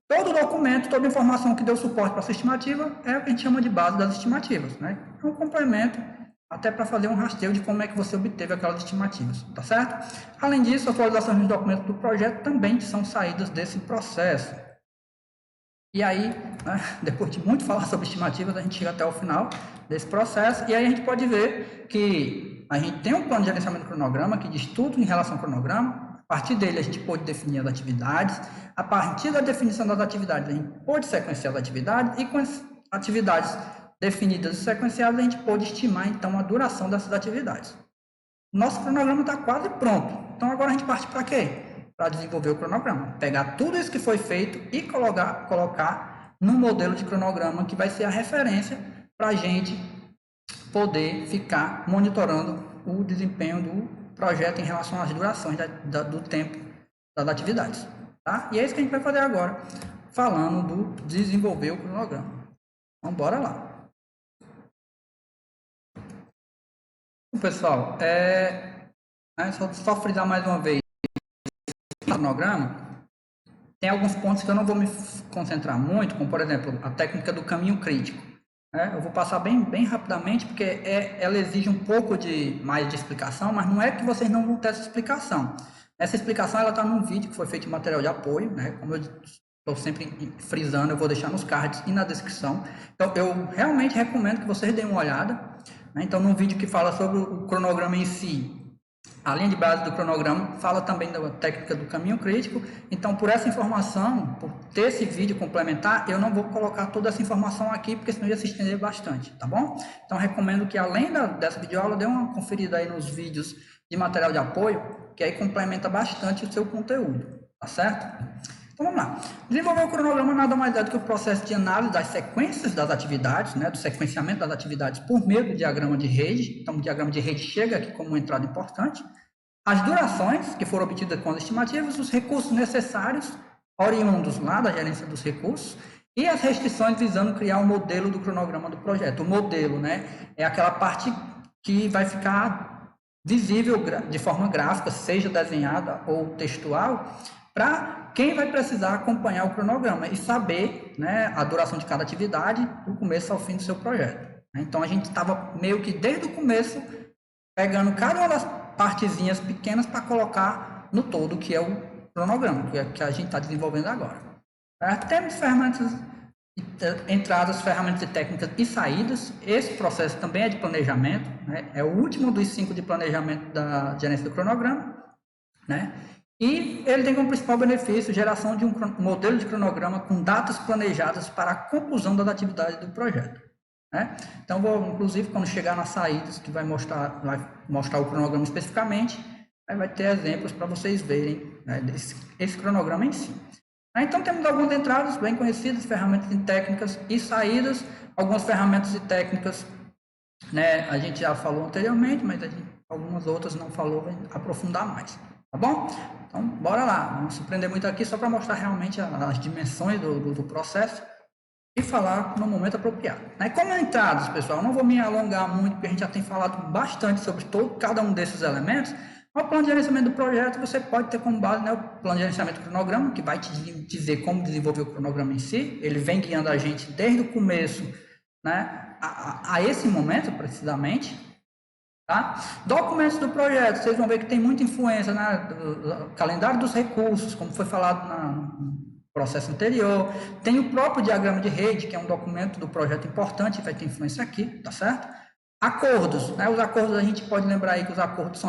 todo documento, toda informação que deu suporte para essa estimativa é o que a gente chama de base das estimativas, né? É um complemento até para fazer um rastreio de como é que você obteve aquelas estimativas, tá certo? Além disso, as atualizações dos documentos do projeto também são saídas desse processo. E aí, né, depois de muito falar sobre estimativas, a gente chega até o final desse processo, e aí a gente pode ver que a gente tem um plano de gerenciamento do cronograma, que diz tudo em relação ao cronograma. A partir dele, a gente pode definir as atividades. A partir da definição das atividades, a gente pode sequenciar as atividades, e com as atividades definidas e sequenciadas, a gente pode estimar, então, a duração dessas atividades. Nosso cronograma está quase pronto. Então, agora a gente parte para quê? Para desenvolver o cronograma. Pegar tudo isso que foi feito e colocar no modelo de cronograma, que vai ser a referência para a gente poder ficar monitorando o desempenho do projeto em relação às durações do tempo das atividades. Tá? E é isso que a gente vai fazer agora, falando do desenvolver o cronograma. Então, bora lá. Pessoal, só frisar mais uma vez, no cronograma, tem alguns pontos que eu não vou me concentrar muito, como por exemplo, a técnica do caminho crítico. Eu vou passar bem rapidamente, porque ela exige um pouco mais de explicação, mas não é que vocês não vão ter essa explicação. Essa explicação está num vídeo que foi feito em material de apoio, né? Como eu estou sempre frisando, eu vou deixar nos cards e na descrição. Então, eu realmente recomendo que vocês deem uma olhada, né? Então, num vídeo que fala sobre o cronograma em si, a linha de base do cronograma, fala também da técnica do caminho crítico. Então, por essa informação, por ter esse vídeo complementar, eu não vou colocar toda essa informação aqui, porque senão ia se estender bastante, tá bom? Então, recomendo que, além dessa videoaula, dê uma conferida aí nos vídeos de material de apoio, que aí complementa bastante o seu conteúdo, tá certo? Então, vamos lá. Desenvolver o cronograma nada mais é do que o processo de análise das sequências das atividades, né, do sequenciamento das atividades por meio do diagrama de rede. Então, o diagrama de rede chega aqui como uma entrada importante. As durações que foram obtidas com as estimativas, os recursos necessários, oriundos lá da gerência dos recursos, e as restrições visando criar um modelo do cronograma do projeto. O modelo, né, é aquela parte que vai ficar visível de forma gráfica, seja desenhada ou textual, para quem vai precisar acompanhar o cronograma e saber, né, a duração de cada atividade do começo ao fim do seu projeto. Então, a gente estava meio que desde o começo pegando cada uma das partezinhas pequenas para colocar no todo, que é o cronograma, que a gente está desenvolvendo agora. Temos ferramentas, entradas, ferramentas técnicas e saídas. Esse processo também é de planejamento, né? É o último dos 5 de planejamento da gerência do cronograma, né? E ele tem como principal benefício geração de um modelo de cronograma com datas planejadas para a conclusão das atividades do projeto, né? Então, inclusive, quando chegar nas saídas, que vai mostrar o cronograma especificamente, aí vai ter exemplos para vocês verem, né, esse cronograma em si. Então, temos algumas entradas bem conhecidas, ferramentas técnicas e saídas. Algumas ferramentas e técnicas, né, a gente já falou anteriormente, mas algumas outras não falou, vai aprofundar mais. Tá bom? Então, bora lá. Vamos se prender muito aqui só para mostrar realmente as dimensões do processo e falar no momento apropriado. Como entradas, pessoal, eu não vou me alongar muito, porque a gente já tem falado bastante sobre cada um desses elementos. O plano de gerenciamento do projeto, você pode ter como base, né, o plano de gerenciamento do cronograma, que vai te dizer como desenvolver o cronograma em si. Ele vem guiando a gente desde o começo, né, a esse momento, precisamente. Tá? Documentos do projeto, vocês vão ver que tem muita influência, né, do calendário dos recursos, como foi falado no processo anterior. Tem o próprio diagrama de rede, que é um documento do projeto importante, vai ter influência aqui, tá certo? Acordos, né? Os acordos, a gente pode lembrar aí que os acordos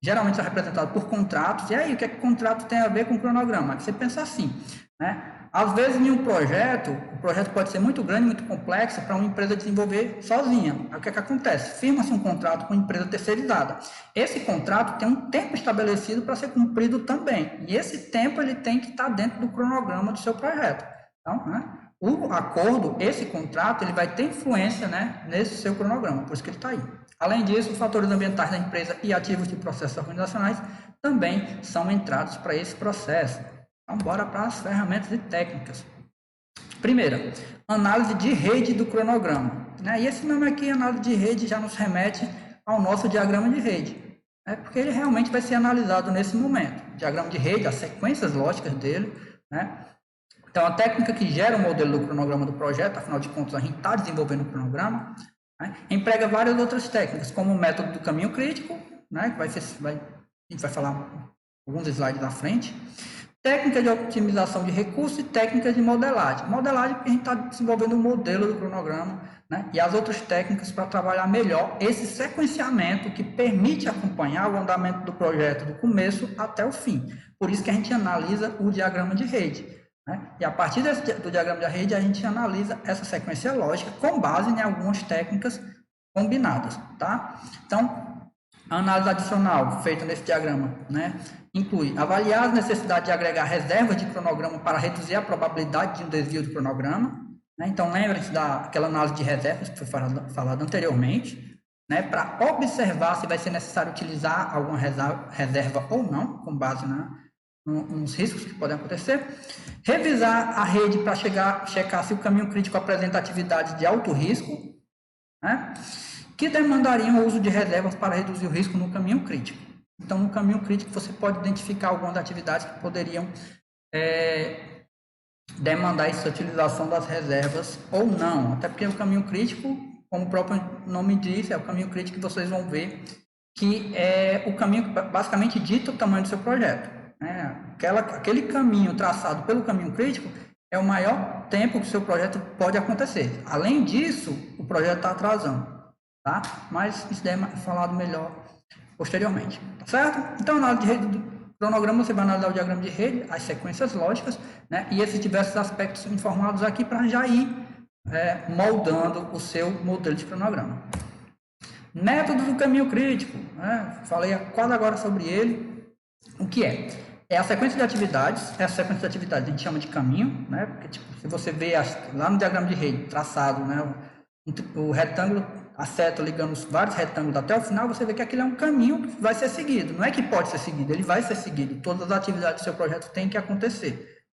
geralmente são representados por contratos. E aí, o que é que o contrato tem a ver com o cronograma? Você pensa assim, né? Às vezes, em um projeto, o projeto pode ser muito grande, muito complexo para uma empresa desenvolver sozinha. Aí, o que é que acontece? Firma-se um contrato com uma empresa terceirizada. Esse contrato tem um tempo estabelecido para ser cumprido também. E esse tempo ele tem que estar dentro do cronograma do seu projeto. Então, né, o acordo, esse contrato, ele vai ter influência, né, nesse seu cronograma, por isso que ele está aí. Além disso, os fatores ambientais da empresa e ativos de processos organizacionais também são entrados para esse processo. Então, bora para as ferramentas e técnicas. Primeira, análise de rede do cronograma. E esse nome aqui, análise de rede, já nos remete ao nosso diagrama de rede, porque ele realmente vai ser analisado nesse momento. O diagrama de rede, as sequências lógicas dele, Então, a técnica que gera o modelo do cronograma do projeto, afinal de contas, a gente está desenvolvendo o cronograma, emprega várias outras técnicas, como o método do caminho crítico, que a gente vai falar alguns slides à frente, técnica de otimização de recursos e técnicas de modelagem. Modelagem porque a gente está desenvolvendo um modelo do cronograma, e as outras técnicas para trabalhar melhor esse sequenciamento que permite acompanhar o andamento do projeto do começo até o fim. Por isso que a gente analisa o diagrama de rede. E a partir do diagrama de rede, a gente analisa essa sequência lógica com base em algumas técnicas combinadas. Tá? Então, a análise adicional feita nesse diagrama inclui avaliar as necessidades de agregar reservas de cronograma para reduzir a probabilidade de um desvio do cronograma. Então, lembre-se daquela análise de reservas que foi falado anteriormente, para observar se vai ser necessário utilizar alguma reserva ou não, com base nos riscos que podem acontecer. Revisar a rede para checar se o caminho crítico apresenta atividades de alto risco, que demandariam o uso de reservas para reduzir o risco no caminho crítico. Então, no caminho crítico, você pode identificar algumas atividades que poderiam demandar essa utilização das reservas ou não. Até porque o caminho crítico, como o próprio nome diz, é o caminho crítico que vocês vão ver que é o caminho que basicamente dita o tamanho do seu projeto. Aquele caminho traçado pelo caminho crítico é o maior tempo que o seu projeto pode acontecer. Além disso, o projeto está atrasando. Tá? Mas isso é falado melhor posteriormente. Tá certo? Então, análise de rede do cronograma, você vai analisar o diagrama de rede, as sequências lógicas, e esses diversos aspectos informados aqui para já ir moldando o seu modelo de cronograma. Método do caminho crítico. Falei quase agora sobre ele. O que é? É a sequência de atividades. Essa sequência de atividades a gente chama de caminho, porque se você vê lá no diagrama de rede traçado, o retângulo, a seta ligando os vários retângulos até o final, você vê que aquilo é um caminho que vai ser seguido. Não é que pode ser seguido, ele vai ser seguido. Todas as atividades do seu projeto têm que acontecer.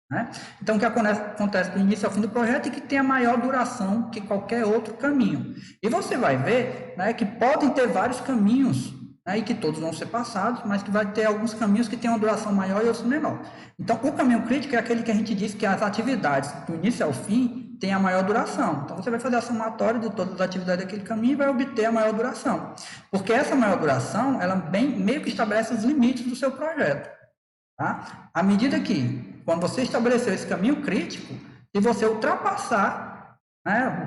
Então, o que acontece do início ao fim do projeto é que tem a maior duração que qualquer outro caminho. E você vai ver que podem ter vários caminhos, e que todos vão ser passados, mas que vai ter alguns caminhos que têm uma duração maior e outros menor. Então, o caminho crítico é aquele que a gente diz que as atividades do início ao fim têm a maior duração. Então, você vai fazer a somatória de todas as atividades daquele caminho e vai obter a maior duração. Porque essa maior duração, ela meio que estabelece os limites do seu projeto. Tá? À medida que, quando você estabeleceu esse caminho crítico, se você ultrapassar,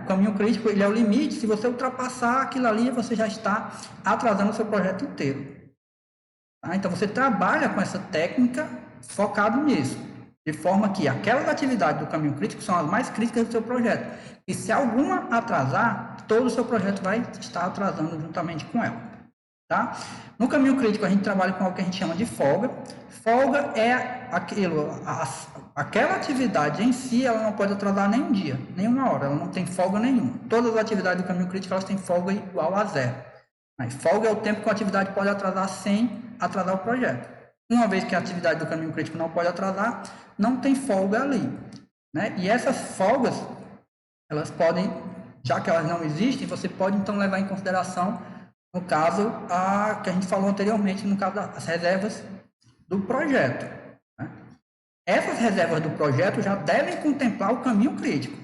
o caminho crítico ele é o limite, se você ultrapassar aquilo ali, você já está atrasando o seu projeto inteiro. Tá? Então, você trabalha com essa técnica focado nisso, de forma que aquelas atividades do caminho crítico são as mais críticas do seu projeto. E se alguma atrasar, todo o seu projeto vai estar atrasando juntamente com ela. Tá? No caminho crítico, a gente trabalha com algo que a gente chama de folga. Folga é aquela atividade em si, ela não pode atrasar nem um dia, nem uma hora, ela não tem folga nenhuma. Todas as atividades do caminho crítico, elas têm folga igual a zero. Mas folga é o tempo que a atividade pode atrasar sem atrasar o projeto. Uma vez que a atividade do caminho crítico não pode atrasar, não tem folga ali. E essas folgas, elas podem, já que elas não existem, você pode então levar em consideração, no caso, que a gente falou anteriormente, no caso das reservas do projeto. Essas reservas do projeto já devem contemplar o caminho crítico.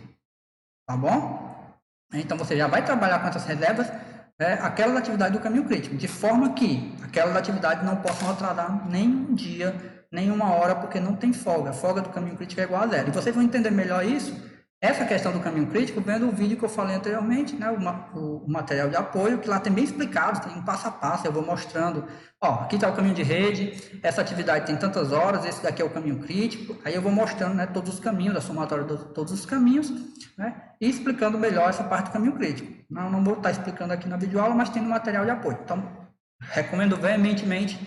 Tá bom? Então, você já vai trabalhar com essas reservas, aquelas atividades do caminho crítico, de forma que aquelas atividades não possam atrasar nem um dia, nem uma hora, porque não tem folga. A folga do caminho crítico é igual a zero. E vocês vão entender melhor isso, essa questão do caminho crítico, vendo o vídeo que eu falei anteriormente, o material de apoio, que lá tem bem explicado, tem um passo a passo, eu vou mostrando, aqui está o caminho de rede, essa atividade tem tantas horas, esse daqui é o caminho crítico, aí eu vou mostrando todos os caminhos, a somatória de todos os caminhos, e explicando melhor essa parte do caminho crítico. Não vou estar explicando aqui na videoaula, mas tem no material de apoio. Então, recomendo veementemente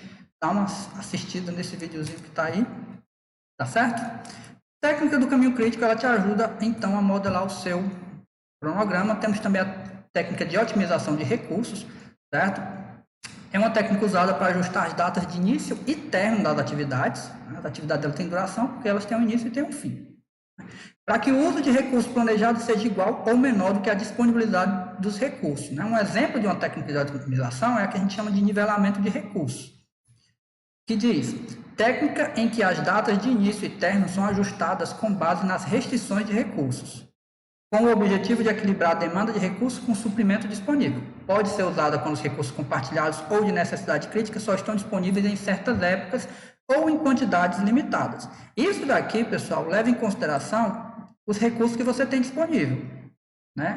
dar uma assistida nesse videozinho que está aí, tá certo? A técnica do caminho crítico, ela te ajuda, então, a modelar o seu cronograma. Temos também a técnica de otimização de recursos, certo? É uma técnica usada para ajustar as datas de início e término das atividades. As atividades elas têm duração porque elas têm um início e têm um fim. Para que o uso de recursos planejados seja igual ou menor do que a disponibilidade dos recursos. Um exemplo de uma técnica de otimização é a que a gente chama de nivelamento de recursos, que diz: técnica em que as datas de início e término são ajustadas com base nas restrições de recursos, com o objetivo de equilibrar a demanda de recursos com o suprimento disponível. Pode ser usada quando os recursos compartilhados ou de necessidade crítica só estão disponíveis em certas épocas ou em quantidades limitadas. Isso daqui, pessoal, leva em consideração os recursos que você tem disponível.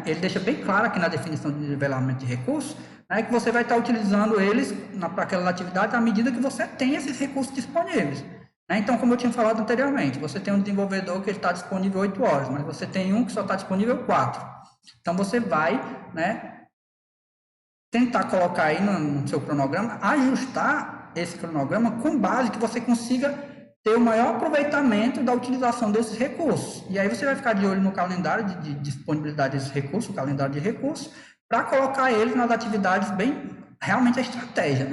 Ele deixa bem claro aqui na definição de nivelamento de recursos, que você vai estar utilizando eles para aquela atividade à medida que você tem esses recursos disponíveis. Então, como eu tinha falado anteriormente, você tem um desenvolvedor que está disponível 8 horas, mas você tem um que só está disponível 4. Então, você vai tentar colocar aí no seu cronograma, ajustar esse cronograma com base que você consiga ter o maior aproveitamento da utilização desses recursos. E aí você vai ficar de olho no calendário de disponibilidade desses recursos, o calendário de recursos, para colocar eles nas atividades bem, realmente a estratégia,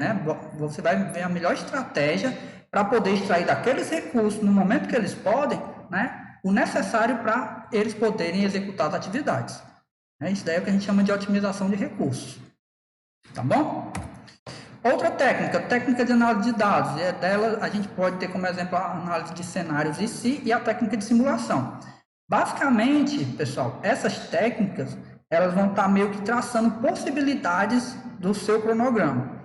Você vai ver a melhor estratégia para poder extrair daqueles recursos, no momento que eles podem, o necessário para eles poderem executar as atividades. Isso daí é o que a gente chama de otimização de recursos. Tá bom? Outra técnica de análise de dados, e dela a gente pode ter como exemplo a análise de cenários em si e a técnica de simulação. Basicamente, pessoal, essas técnicas, elas vão estar meio que traçando possibilidades do seu cronograma,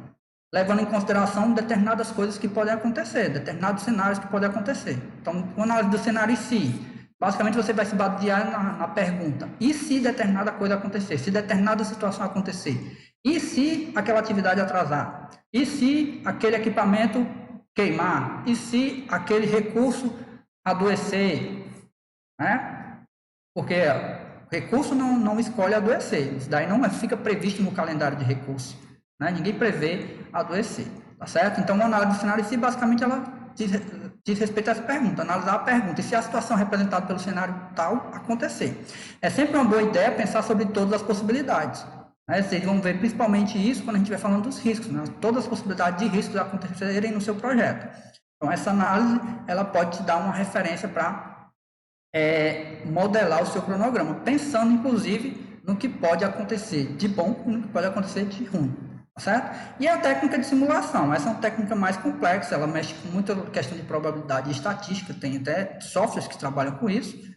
levando em consideração determinadas coisas que podem acontecer, determinados cenários que podem acontecer. Então, a análise do cenário em si, basicamente você vai se basear na pergunta: e se determinada coisa acontecer? Se determinada situação acontecer? E se aquela atividade atrasar? E se aquele equipamento queimar? E se aquele recurso adoecer? Porque o recurso não escolhe adoecer. Isso daí não fica previsto no calendário de recursos. Ninguém prevê adoecer. Tá certo? Então, a análise do cenário em si, basicamente, ela diz respeito a essa pergunta, analisar a pergunta. E se a situação representada pelo cenário tal acontecer? É sempre uma boa ideia pensar sobre todas as possibilidades. Vocês vão ver principalmente isso quando a gente estiver falando dos riscos, todas as possibilidades de riscos acontecerem no seu projeto. Então, essa análise ela pode te dar uma referência para modelar o seu cronograma, pensando, inclusive, no que pode acontecer de bom e no que pode acontecer de ruim. Tá certo? E a técnica de simulação, essa é uma técnica mais complexa, ela mexe com muita questão de probabilidade e estatística, tem até softwares que trabalham com isso,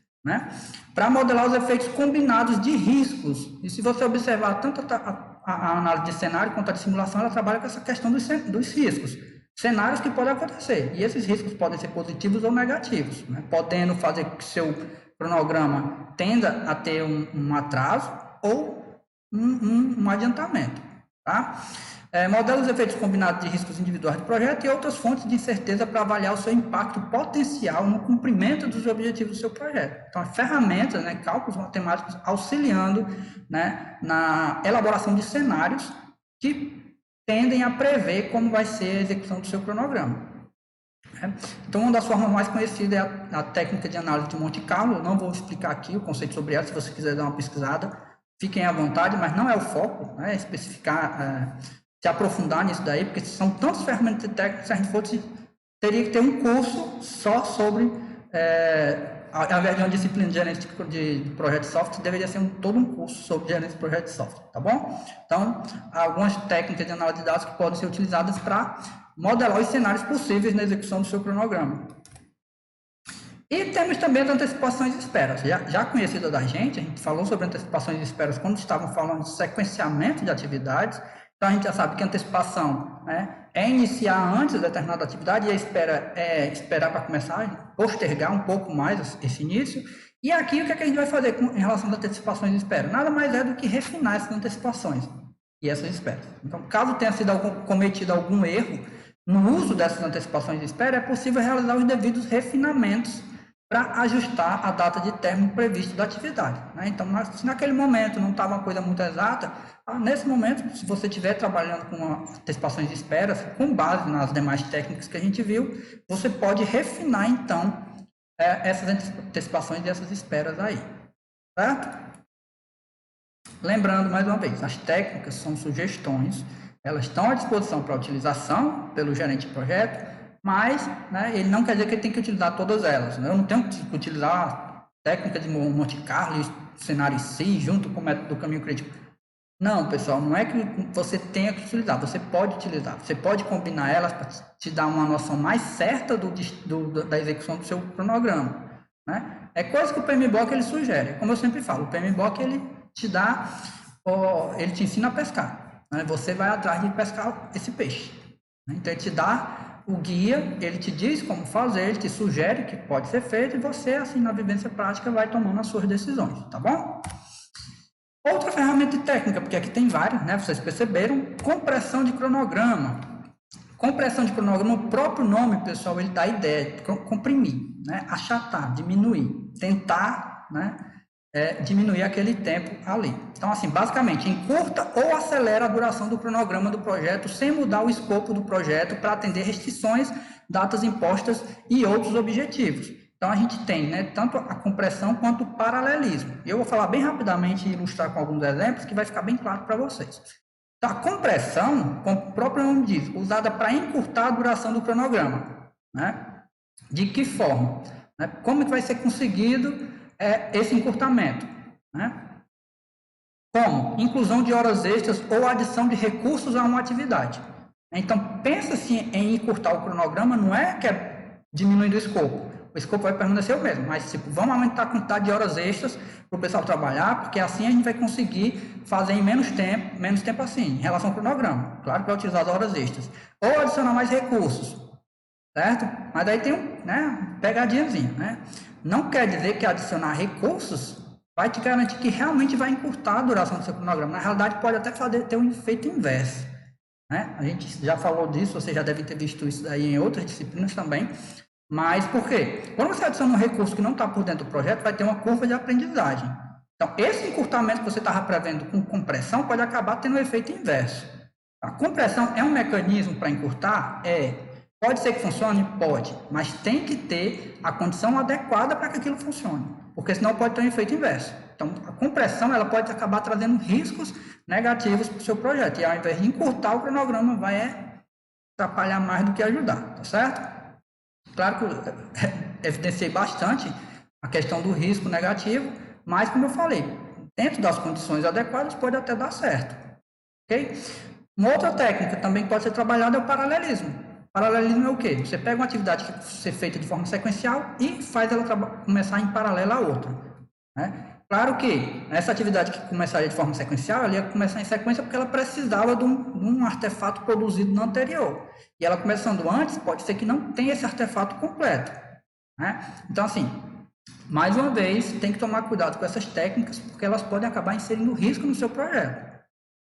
para modelar os efeitos combinados de riscos. E se você observar tanto a análise de cenário quanto a de simulação, ela trabalha com essa questão dos riscos, cenários que podem acontecer. E esses riscos podem ser positivos ou negativos, podendo fazer que seu cronograma tenda a ter um atraso ou um adiantamento. Tá? Modela os efeitos combinados de riscos individuais do projeto e outras fontes de incerteza para avaliar o seu impacto potencial no cumprimento dos objetivos do seu projeto. Então, ferramentas, cálculos matemáticos auxiliando na elaboração de cenários que tendem a prever como vai ser a execução do seu cronograma. Então, uma das formas mais conhecidas é a técnica de análise de Monte Carlo. Eu não vou explicar aqui o conceito sobre ela, se você quiser dar uma pesquisada, fiquem à vontade, mas não é o foco, especificar, se aprofundar nisso daí, porque são tantas ferramentas técnicas, se a gente fosse, teria que ter um curso só sobre, ao invés de uma disciplina de gerência de projeto de software, deveria ser todo um curso sobre gerência de projeto de software, tá bom? Então, algumas técnicas de análise de dados que podem ser utilizadas para modelar os cenários possíveis na execução do seu cronograma. E temos também as antecipações de esperas, já conhecida da gente, a gente falou sobre antecipações de esperas quando estavam falando de sequenciamento de atividades. Então, a gente já sabe que a antecipação é iniciar antes de determinada atividade e a espera é esperar para começar, postergar um pouco mais esse início. E aqui, o que a gente vai fazer em relação às antecipações de espera? Nada mais é do que refinar essas antecipações e essas esperas. Então, caso tenha sido cometido algum erro no uso dessas antecipações de espera, é possível realizar os devidos refinamentos para ajustar a data de término previsto da atividade. Então, se naquele momento não estava uma coisa muito exata, nesse momento, se você estiver trabalhando com antecipações de esperas, com base nas demais técnicas que a gente viu, você pode refinar, então, essas antecipações e essas esperas aí. Certo? Lembrando, mais uma vez, as técnicas são sugestões, elas estão à disposição para utilização pelo gerente de projeto, mas, né, ele não quer dizer que ele tem que utilizar todas elas, né? Eu não tenho que utilizar técnica de Monte Carlo, cenário C, junto com o método do caminho crítico. Não, pessoal, não é que você tenha que utilizar, você pode utilizar, você pode combinar elas para te dar uma noção mais certa da execução do seu cronograma, né? É coisa que o PMBOK ele sugere, como eu sempre falo, o PMBOK ele te dá, ele te ensina a pescar, né? Você vai atrás de pescar esse peixe, né? Então ele te dá o guia, ele te diz como fazer, ele te sugere que pode ser feito e você, assim, na vivência prática, vai tomando as suas decisões, tá bom? Outra ferramenta técnica, porque aqui tem várias, né? Vocês perceberam, compressão de cronograma. Compressão de cronograma, o próprio nome, pessoal, ele dá a ideia de comprimir, né? Achatar, diminuir, tentar, né? Diminuir aquele tempo ali. Então, assim, basicamente, encurta ou acelera a duração do cronograma do projeto sem mudar o escopo do projeto para atender restrições, datas impostas e outros objetivos. Então, a gente tem, né, tanto a compressão quanto o paralelismo. Eu vou falar bem rapidamente e ilustrar com alguns exemplos que vai ficar bem claro para vocês. Então, a compressão, como o próprio nome diz, usada para encurtar a duração do cronograma, né? De que forma? Né? Como que vai ser conseguido esse encurtamento? Né? Como? Inclusão de horas extras ou adição de recursos a uma atividade. Então, pensa-se em encurtar o cronograma, não é que é diminuindo o escopo. O escopo vai permanecer o mesmo, mas tipo, vamos aumentar a quantidade de horas extras para o pessoal trabalhar, porque assim a gente vai conseguir fazer em menos tempo assim, em relação ao cronograma. Claro que vai utilizar as horas extras. Ou adicionar mais recursos, certo? Mas daí tem pegadinhazinha, né? Não quer dizer que adicionar recursos vai te garantir que realmente vai encurtar a duração do seu cronograma. Na realidade, pode até ter um efeito inverso, né? A gente já falou disso, vocês já devem ter visto isso daí em outras disciplinas também. Mas por quê? Quando você adiciona um recurso que não está por dentro do projeto, vai ter uma curva de aprendizagem. Então, esse encurtamento que você estava prevendo com compressão pode acabar tendo um efeito inverso. A compressão é um mecanismo para encurtar? Pode ser que funcione? Pode. Mas tem que ter a condição adequada para que aquilo funcione. Porque senão pode ter um efeito inverso. Então, a compressão ela pode acabar trazendo riscos negativos para o seu projeto. E ao invés de encurtar o cronograma, vai atrapalhar mais do que ajudar. Tá certo? Claro que eu evidenciei bastante a questão do risco negativo, mas como eu falei, dentro das condições adequadas pode até dar certo. Ok? Uma outra técnica também que pode ser trabalhada é o paralelismo. Paralelismo é o quê? Você pega uma atividade que ser feita de forma sequencial e faz ela começar em paralelo à outra, né? Claro que essa atividade que começaria de forma sequencial, ela ia começar em sequência porque ela precisava de um artefato produzido no anterior. E ela começando antes, pode ser que não tenha esse artefato completo, né? Então, assim, mais uma vez, tem que tomar cuidado com essas técnicas, porque elas podem acabar inserindo risco no seu projeto,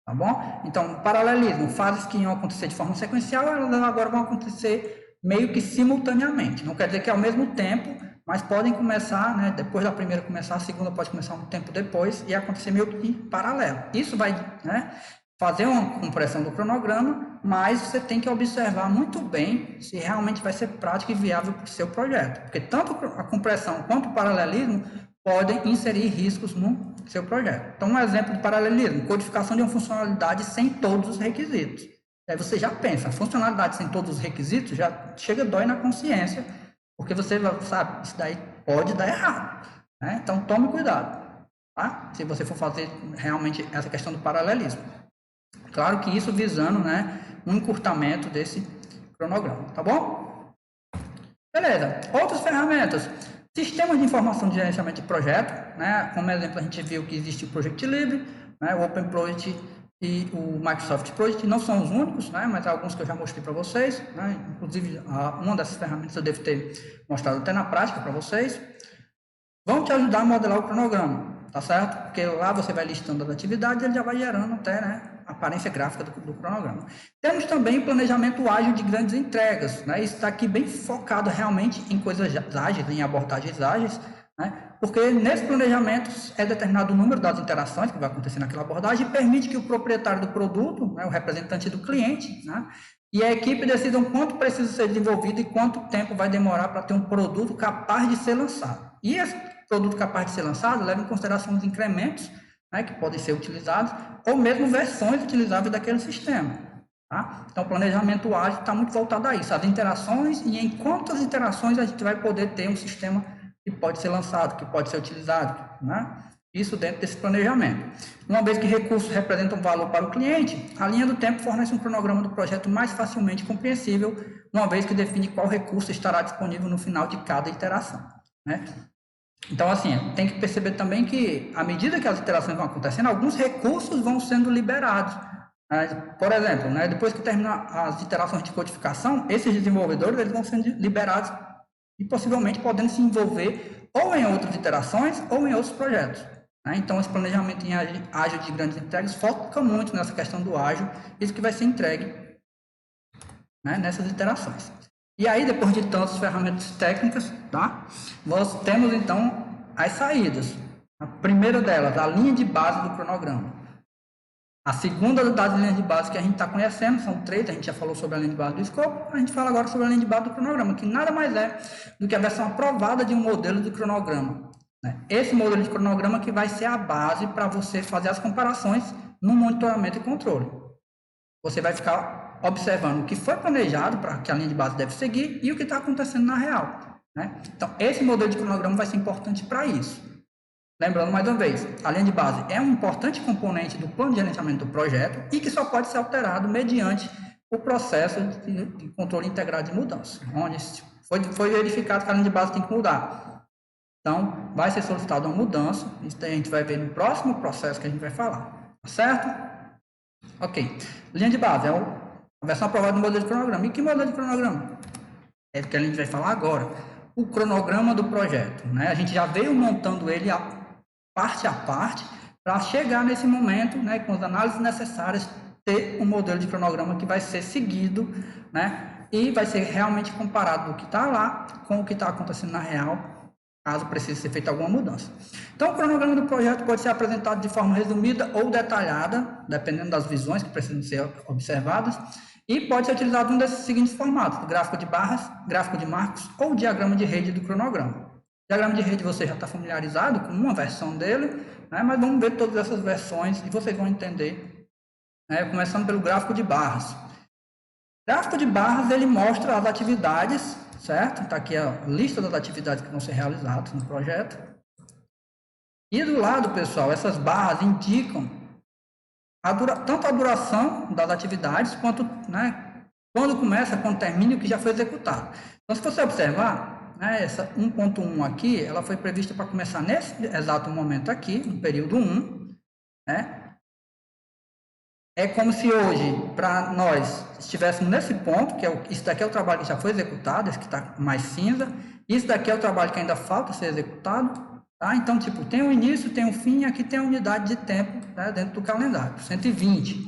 tá bom? Então, paralelismo, fases que iam acontecer de forma sequencial, elas agora vão acontecer meio que simultaneamente. Não quer dizer que é ao mesmo tempo, mas podem começar, né, depois da primeira começar, a segunda pode começar um tempo depois e acontecer meio que em paralelo. Isso vai, né, fazer uma compressão do cronograma, mas você tem que observar muito bem se realmente vai ser prático e viável para o seu projeto. Porque tanto a compressão quanto o paralelismo podem inserir riscos no seu projeto. Então, um exemplo de paralelismo, codificação de uma funcionalidade sem todos os requisitos. Aí você já pensa, funcionalidade sem todos os requisitos já chega dói na consciência, porque você sabe, isso daí pode dar errado, né? Então, tome cuidado, tá? Se você for fazer realmente essa questão do paralelismo. Claro que isso visando, né, um encurtamento desse cronograma, tá bom? Beleza. Outras ferramentas. Sistemas de informação de gerenciamento de projeto, né? Como exemplo, a gente viu que existe o Project Libre, né, o Open Project e o Microsoft Project, não são os únicos, né, mas alguns que eu já mostrei para vocês, né? Inclusive, uma dessas ferramentas eu devo ter mostrado até na prática para vocês. Vão te ajudar a modelar o cronograma, tá certo? Porque lá você vai listando as atividades e ele já vai gerando até, né, a aparência gráfica do cronograma. Temos também o planejamento ágil de grandes entregas, né? Isso está aqui bem focado realmente em coisas ágeis, em abordagens ágeis, né? Porque nesse planejamento é determinado o número das interações que vai acontecer naquela abordagem e permite que o proprietário do produto, né, o representante do cliente, né, e a equipe decidam quanto precisa ser desenvolvido e quanto tempo vai demorar para ter um produto capaz de ser lançado. E esse produto capaz de ser lançado leva em consideração os incrementos, né, que podem ser utilizados, ou mesmo versões utilizáveis daquele sistema. Tá? Então, o planejamento ágil está muito voltado a isso, as interações e em quantas interações a gente vai poder ter um sistema que pode ser lançado, que pode ser utilizado, né? Isso dentro desse planejamento. Uma vez que recursos representam valor para o cliente, a linha do tempo fornece um cronograma do projeto mais facilmente compreensível, uma vez que define qual recurso estará disponível no final de cada iteração, né? Então, assim, tem que perceber também que, à medida que as iterações vão acontecendo, alguns recursos vão sendo liberados. Por exemplo, né, depois que terminar as iterações de codificação, esses desenvolvedores eles vão sendo liberados e possivelmente podendo se envolver ou em outras iterações ou em outros projetos. Né? Então, esse planejamento em ágil de grandes entregas foca muito nessa questão do ágil, isso que vai ser entregue, né, nessas iterações. E aí, depois de tantas ferramentas técnicas, tá? Nós temos, então, as saídas. A primeira delas, a linha de base do cronograma. A segunda das linhas de base que a gente está conhecendo, são 3, a gente já falou sobre a linha de base do escopo, a gente fala agora sobre a linha de base do cronograma, que nada mais é do que a versão aprovada de um modelo de cronograma. Né? Esse modelo de cronograma que vai ser a base para você fazer as comparações no monitoramento e controle. Você vai ficar observando o que foi planejado para que a linha de base deve seguir e o que está acontecendo na real. Né? Então, esse modelo de cronograma vai ser importante para isso. Lembrando mais uma vez, a linha de base é um importante componente do plano de gerenciamento do projeto e que só pode ser alterado mediante o processo de controle integrado de mudança, onde foi verificado que a linha de base tem que mudar. Então, vai ser solicitada uma mudança, isso a gente vai ver no próximo processo que a gente vai falar, tá certo? Ok, linha de base é a versão aprovada do modelo de cronograma. E que modelo de cronograma? É o que a gente vai falar agora. O cronograma do projeto, né? A gente já veio montando ele parte a parte para chegar nesse momento, né, com as análises necessárias, ter um modelo de cronograma que vai ser seguido, né, e vai ser realmente comparado o que está lá com o que está acontecendo na real, caso precise ser feita alguma mudança. Então, o cronograma do projeto pode ser apresentado de forma resumida ou detalhada, dependendo das visões que precisam ser observadas, e pode ser utilizado um desses seguintes formatos: gráfico de barras, gráfico de marcos ou diagrama de rede do cronograma. O diagrama de rede você já está familiarizado com uma versão dele, né, mas vamos ver todas essas versões e vocês vão entender, né, começando pelo gráfico de barras. O gráfico de barras ele mostra as atividades, certo? Está aqui a lista das atividades que vão ser realizadas no projeto. E do lado, pessoal, essas barras indicam tanto a duração das atividades quanto, né, quando começa, quando termina e o que já foi executado. Então, se você observar, né, essa 1.1 aqui, ela foi prevista para começar nesse exato momento aqui, no período 1, né? É como se hoje, para nós, estivéssemos nesse ponto, que isso daqui é o trabalho que já foi executado, esse que está mais cinza, isso daqui é o trabalho que ainda falta ser executado, tá? Então, tipo, tem um início, tem um fim, e aqui tem a unidade de tempo, né, dentro do calendário, 120.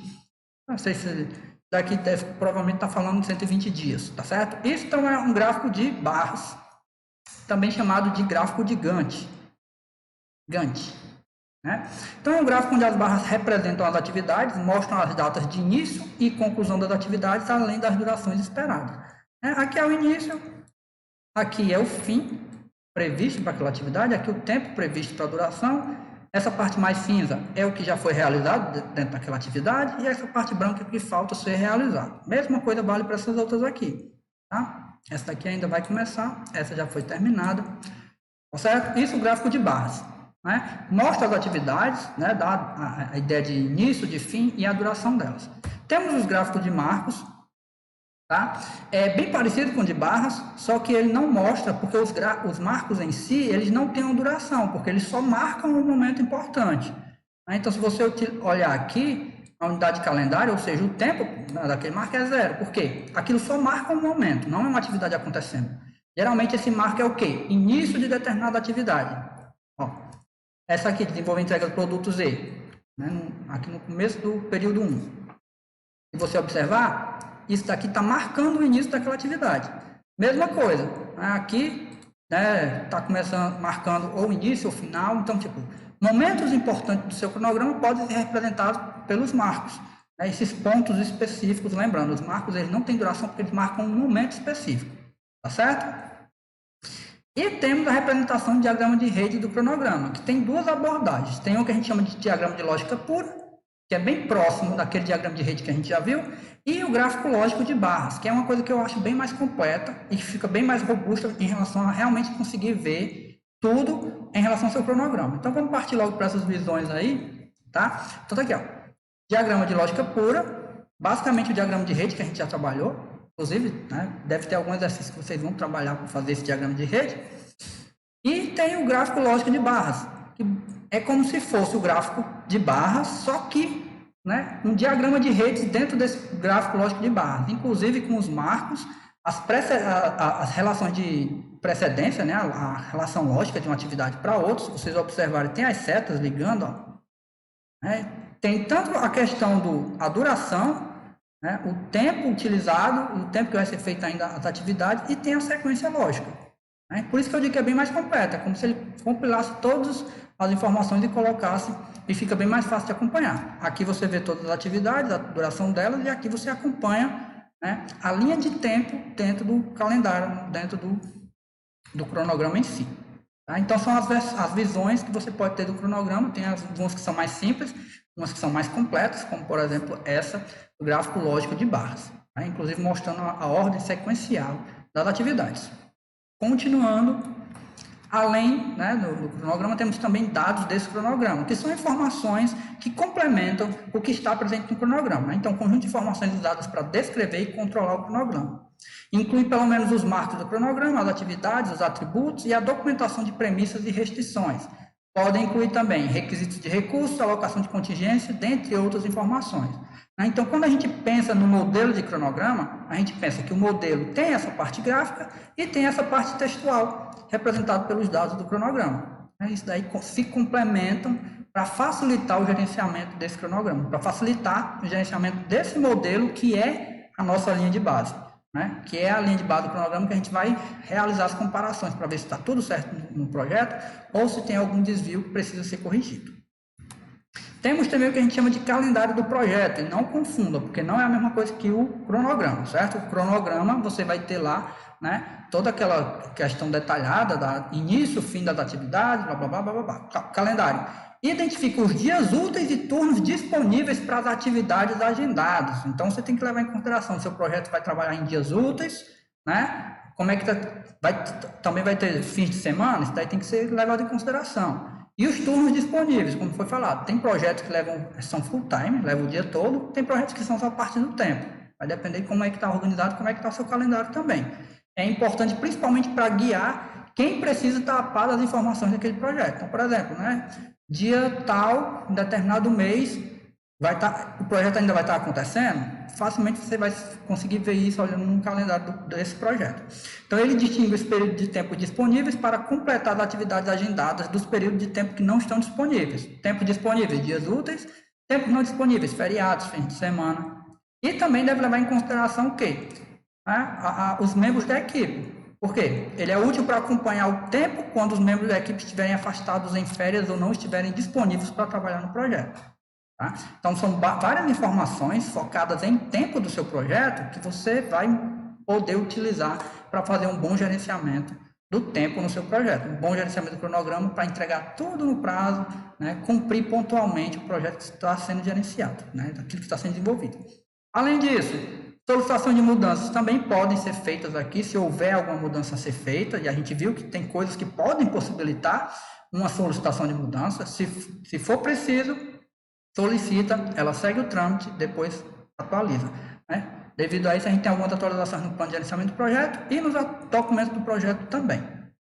Não sei se daqui deve, provavelmente está falando de 120 dias, tá certo? Isso então é um gráfico de barras, também chamado de gráfico de Gantt. Né? Então, é um gráfico onde as barras representam as atividades, mostram as datas de início e conclusão das atividades, além das durações esperadas. Aqui é o início, aqui é o fim previsto para aquela atividade, aqui o tempo previsto para a duração. Essa parte mais cinza é o que já foi realizado dentro daquela atividade, e essa parte branca é o que falta ser realizado. Mesma coisa vale para essas outras aqui. Tá? Essa daqui ainda vai começar, essa já foi terminada, tá certo? Isso é o gráfico de barras, né? Mostra as atividades, né? Dá a ideia de início, de fim e a duração delas. Temos os gráficos de marcos, tá? É bem parecido com o de barras, só que ele não mostra, porque os marcos em si, eles não têm uma duração, porque eles só marcam um momento importante. Né? Então, se você olhar aqui, a unidade de calendário, ou seja, o tempo daquele marco é 0. Por quê? Aquilo só marca um momento, não é uma atividade acontecendo. Geralmente esse marco é o quê? Início de determinada atividade. Ó, essa aqui, desenvolver entrega do produto Z, né, aqui no começo do período 1. Se você observar, isso daqui está marcando o início daquela atividade. Mesma coisa, aqui está começando, marcando ou o início ou o final, então, tipo, momentos importantes do seu cronograma podem ser representados pelos marcos. Né? Esses pontos específicos, lembrando, os marcos eles não têm duração porque eles marcam um momento específico. Tá certo? E temos a representação do diagrama de rede do cronograma, que tem duas abordagens. Tem um que a gente chama de diagrama de lógica pura, que é bem próximo daquele diagrama de rede que a gente já viu, E o gráfico lógico de barras, que é uma coisa que eu acho bem mais completa e que fica bem mais robusta em relação a realmente conseguir ver tudo em relação ao seu cronograma. Então vamos partir logo para essas visões aí, tá? Então tá aqui, ó. Diagrama de lógica pura, basicamente o diagrama de rede que a gente já trabalhou, inclusive, né, deve ter algum exercício que vocês vão trabalhar para fazer esse diagrama de rede. E tem o gráfico lógico de barras, que é como se fosse o gráfico de barras, só que, né, um diagrama de redes dentro desse gráfico lógico de barras, inclusive com os marcos, as relações de precedência, né, a relação lógica de uma atividade para outra. Se vocês observarem, tem as setas ligando, ó, né, tem tanto a questão da duração, né, o tempo utilizado, o tempo que vai ser feita ainda as atividades, e tem a sequência lógica. Né? Por isso que eu digo que é bem mais completa, é como se ele compilasse todas as informações e colocasse, e fica bem mais fácil de acompanhar. Aqui você vê todas as atividades, a duração delas, e aqui você acompanha, né, a linha de tempo dentro do calendário, dentro do cronograma em si. Tá? Então, são as visões que você pode ter do cronograma. Tem algumas que são mais simples, umas que são mais completas, como, por exemplo, essa, o gráfico lógico de barras. Tá? Inclusive, mostrando a ordem sequencial das atividades. Continuando, além, né, do cronograma, temos também dados desse cronograma, que são informações que complementam o que está presente no cronograma. Né? Então, conjunto de informações usadas para descrever e controlar o cronograma. Inclui pelo menos os marcos do cronograma, as atividades, os atributos e a documentação de premissas e restrições. Podem incluir também requisitos de recursos, alocação de contingência, dentre outras informações. Então, quando a gente pensa no modelo de cronograma, a gente pensa que o modelo tem essa parte gráfica e tem essa parte textual, representada pelos dados do cronograma. Isso daí se complementam para facilitar o gerenciamento desse cronograma, para facilitar o gerenciamento desse modelo que é a nossa linha de base. Né, que é a linha de base do cronograma que a gente vai realizar as comparações para ver se está tudo certo no projeto ou se tem algum desvio que precisa ser corrigido. Temos também o que a gente chama de calendário do projeto, e não confunda, porque não é a mesma coisa que o cronograma, certo? O cronograma você vai ter lá, né, toda aquela questão detalhada, da início, fim das atividades, blá, blá, blá, blá, blá, blá. Calendário. Identifica os dias úteis e turnos disponíveis para as atividades agendadas. Então, você tem que levar em consideração, seu projeto vai trabalhar em dias úteis, né? Como é que também vai ter fins de semana, isso daí tem que ser levado em consideração. E os turnos disponíveis, como foi falado, tem projetos que são full time, levam o dia todo, tem projetos que são só parte do tempo. Vai depender de como é que está organizado, como é que está o seu calendário também. É importante principalmente para guiar quem precisa estar a par das informações daquele projeto. Então, por exemplo, né, dia tal, em determinado mês, o projeto ainda vai estar acontecendo, facilmente você vai conseguir ver isso olhando no calendário desse projeto. Então, ele distingue os períodos de tempo disponíveis para completar as atividades agendadas dos períodos de tempo que não estão disponíveis. Tempo disponíveis, dias úteis, tempos não disponíveis, feriados, fins de semana. E também deve levar em consideração o quê? Os membros da equipe. Por quê? Ele é útil para acompanhar o tempo quando os membros da equipe estiverem afastados em férias ou não estiverem disponíveis para trabalhar no projeto. Tá? Então, são várias informações focadas em tempo do seu projeto que você vai poder utilizar para fazer um bom gerenciamento do tempo no seu projeto. Um bom gerenciamento do cronograma para entregar tudo no prazo, né, cumprir pontualmente o projeto que está sendo gerenciado, né, aquilo que está sendo desenvolvido. Além disso, solicitação de mudanças também podem ser feitas aqui, se houver alguma mudança a ser feita, e a gente viu que tem coisas que podem possibilitar uma solicitação de mudança. Se for preciso, solicita, ela segue o trâmite, depois atualiza. Né? Devido a isso, a gente tem algumas atualizações no plano de gerenciamento do projeto e nos documentos do projeto também.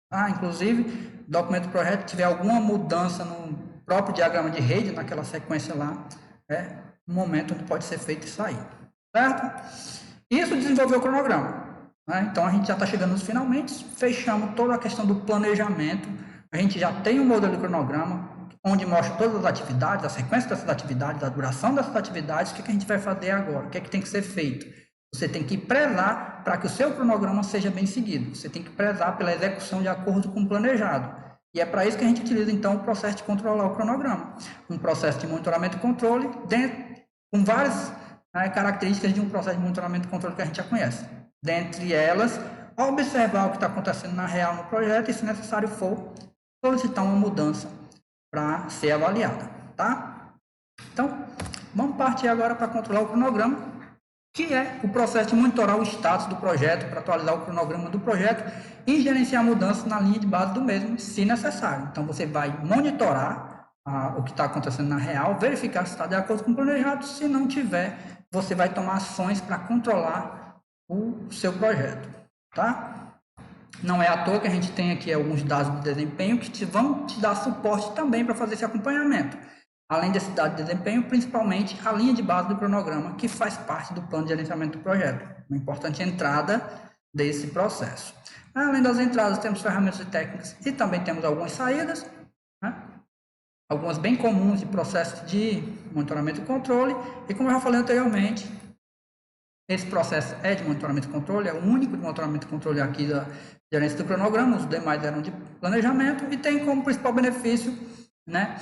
Tá? Inclusive, documento do projeto, tiver alguma mudança no próprio diagrama de rede, naquela sequência lá, é um momento onde pode ser feito isso aí. Certo? Isso desenvolveu o cronograma. Né? Então, a gente já está chegando nos finalmente, fechamos toda a questão do planejamento, a gente já tem um modelo de cronograma, onde mostra todas as atividades, a sequência dessas atividades, a duração dessas atividades, o que a gente vai fazer agora, o que é que tem que ser feito. Você tem que prezar para que o seu cronograma seja bem seguido, você tem que prezar pela execução de acordo com o planejado. E é para isso que a gente utiliza, então, o processo de controlar o cronograma. Um processo de monitoramento e controle, com várias características de um processo de monitoramento e controle que a gente já conhece. Dentre elas, observar o que está acontecendo na real no projeto e, se necessário for, solicitar uma mudança para ser avaliada, tá? Então, vamos partir agora para controlar o cronograma. que é o processo de monitorar o status do projeto para atualizar o cronograma do projeto e gerenciar mudanças na linha de base do mesmo, se necessário. Então, você vai monitorar o que está acontecendo na real, verificar se está de acordo com o planejado. Se não tiver, você vai tomar ações para controlar o seu projeto, tá? Não é à toa que a gente tem aqui alguns dados de desempenho que vão te dar suporte também para fazer esse acompanhamento. Além desse dado de desempenho, principalmente a linha de base do cronograma, que faz parte do plano de gerenciamento do projeto. Uma importante entrada desse processo. Além das entradas, temos ferramentas e técnicas e também temos algumas saídas, né? Algumas bem comuns de processo de monitoramento e controle. E como eu já falei anteriormente, esse processo é de monitoramento e controle, é o único de monitoramento e controle aqui da gerência do cronograma, os demais eram de planejamento e tem como principal benefício, né,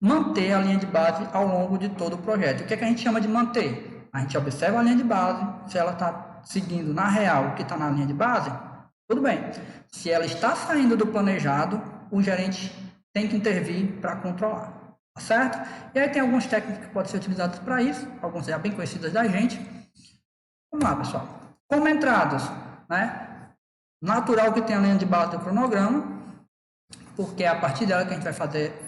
manter a linha de base ao longo de todo o projeto. O que é que a gente chama de manter? A gente observa a linha de base, se ela está seguindo na real o que está na linha de base, tudo bem. Se ela está saindo do planejado, o gerente tem que intervir para controlar, tá certo? E aí tem algumas técnicas que podem ser utilizadas para isso, algumas já bem conhecidas da gente. Vamos lá, pessoal. Como entradas, né? Natural que tenha a linha de base do cronograma, porque é a partir dela que a gente vai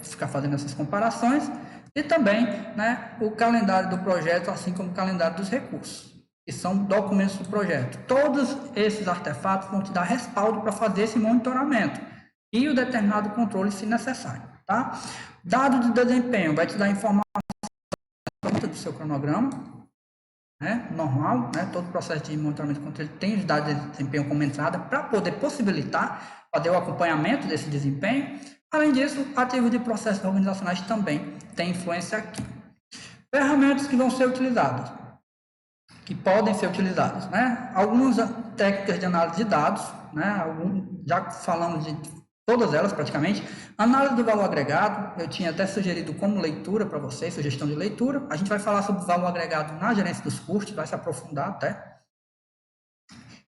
ficar fazendo essas comparações, e também, né, o calendário do projeto, assim como o calendário dos recursos, que são documentos do projeto. Todos esses artefatos vão te dar respaldo para fazer esse monitoramento e o determinado controle, se necessário, tá? Dado de desempenho vai te dar informação do seu cronograma, né, normal, né, todo processo de monitoramento de controle tem os dados de desempenho como entrada para poder possibilitar fazer o acompanhamento desse desempenho. Além disso, ativos de processos organizacionais também tem influência aqui. Ferramentas que vão ser utilizadas, que podem ser utilizadas, né? Algumas técnicas de análise de dados, né? Já falamos de todas elas praticamente. Análise do valor agregado, eu tinha até sugerido como leitura para vocês, sugestão de leitura. A gente vai falar sobre o valor agregado na gerência dos custos, vai se aprofundar até.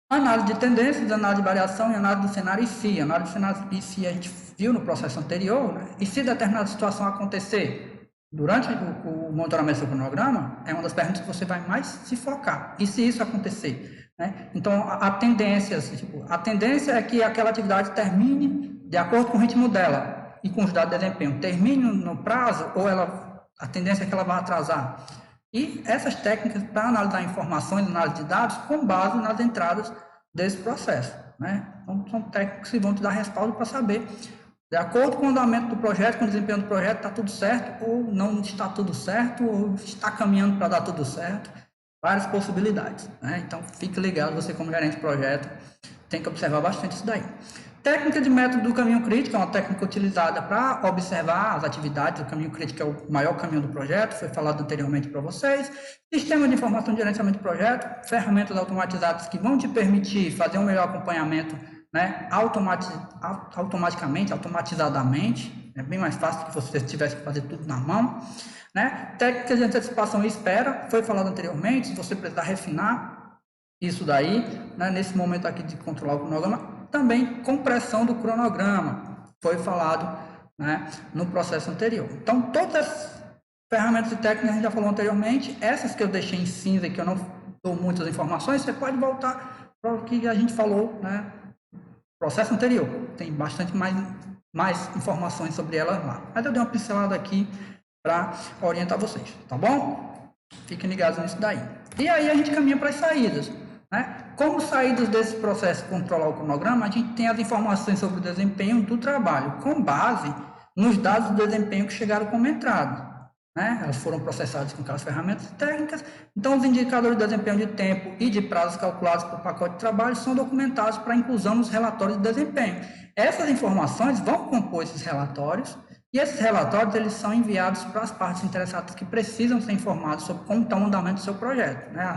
Análise de tendências, análise de variação e análise do cenário em si. Análise do cenário em si a gente viu no processo anterior, né? E se determinada situação acontecer durante o monitoramento do cronograma, é uma das perguntas que você vai mais se focar. E se isso acontecer, né? Então, a tendência é que aquela atividade termine de acordo com o ritmo dela e com os dados de desempenho. Termine no prazo ou a tendência é que ela vai atrasar. E essas técnicas para analisar informações, análise de dados, com base nas entradas desse processo, né? Então, são técnicas que vão te dar respaldo para saber, de acordo com o andamento do projeto, com o desempenho do projeto, está tudo certo, ou não está tudo certo, ou está caminhando para dar tudo certo. Várias possibilidades, né? Então, fique ligado, você como gerente de projeto, tem que observar bastante isso daí. Técnica de método do caminho crítico é uma técnica utilizada para observar as atividades. O caminho crítico é o maior caminho do projeto, foi falado anteriormente para vocês. Sistema de informação de gerenciamento de projeto, ferramentas automatizadas que vão te permitir fazer um melhor acompanhamento, né, automatizadamente. É bem mais fácil que você tivesse que fazer tudo na mão, né? Técnicas de antecipação e espera, foi falado anteriormente. Se você precisar refinar isso daí, né, nesse momento aqui de controlar o cronograma, também compressão do cronograma, foi falado, né, no processo anterior. Então, todas as ferramentas e técnicas a gente já falou anteriormente. Essas que eu deixei em cinza e que eu não dou muitas informações, você pode voltar para o que a gente falou, né, no processo anterior. Tem bastante mais informações sobre elas lá. Mas eu dei uma pincelada aqui para orientar vocês, tá bom? Fiquem ligados nisso daí. E aí a gente caminha para as saídas, né? Como saídas desse processo de controlar o cronograma, a gente tem as informações sobre o desempenho do trabalho, com base nos dados do desempenho que chegaram como entrada, né? Elas foram processadas com aquelas ferramentas técnicas. Então, os indicadores de desempenho de tempo e de prazos calculados por pacote de trabalho são documentados para inclusão nos relatórios de desempenho. Essas informações vão compor esses relatórios, e esses relatórios eles são enviados para as partes interessadas que precisam ser informadas sobre como está o andamento do seu projeto, né?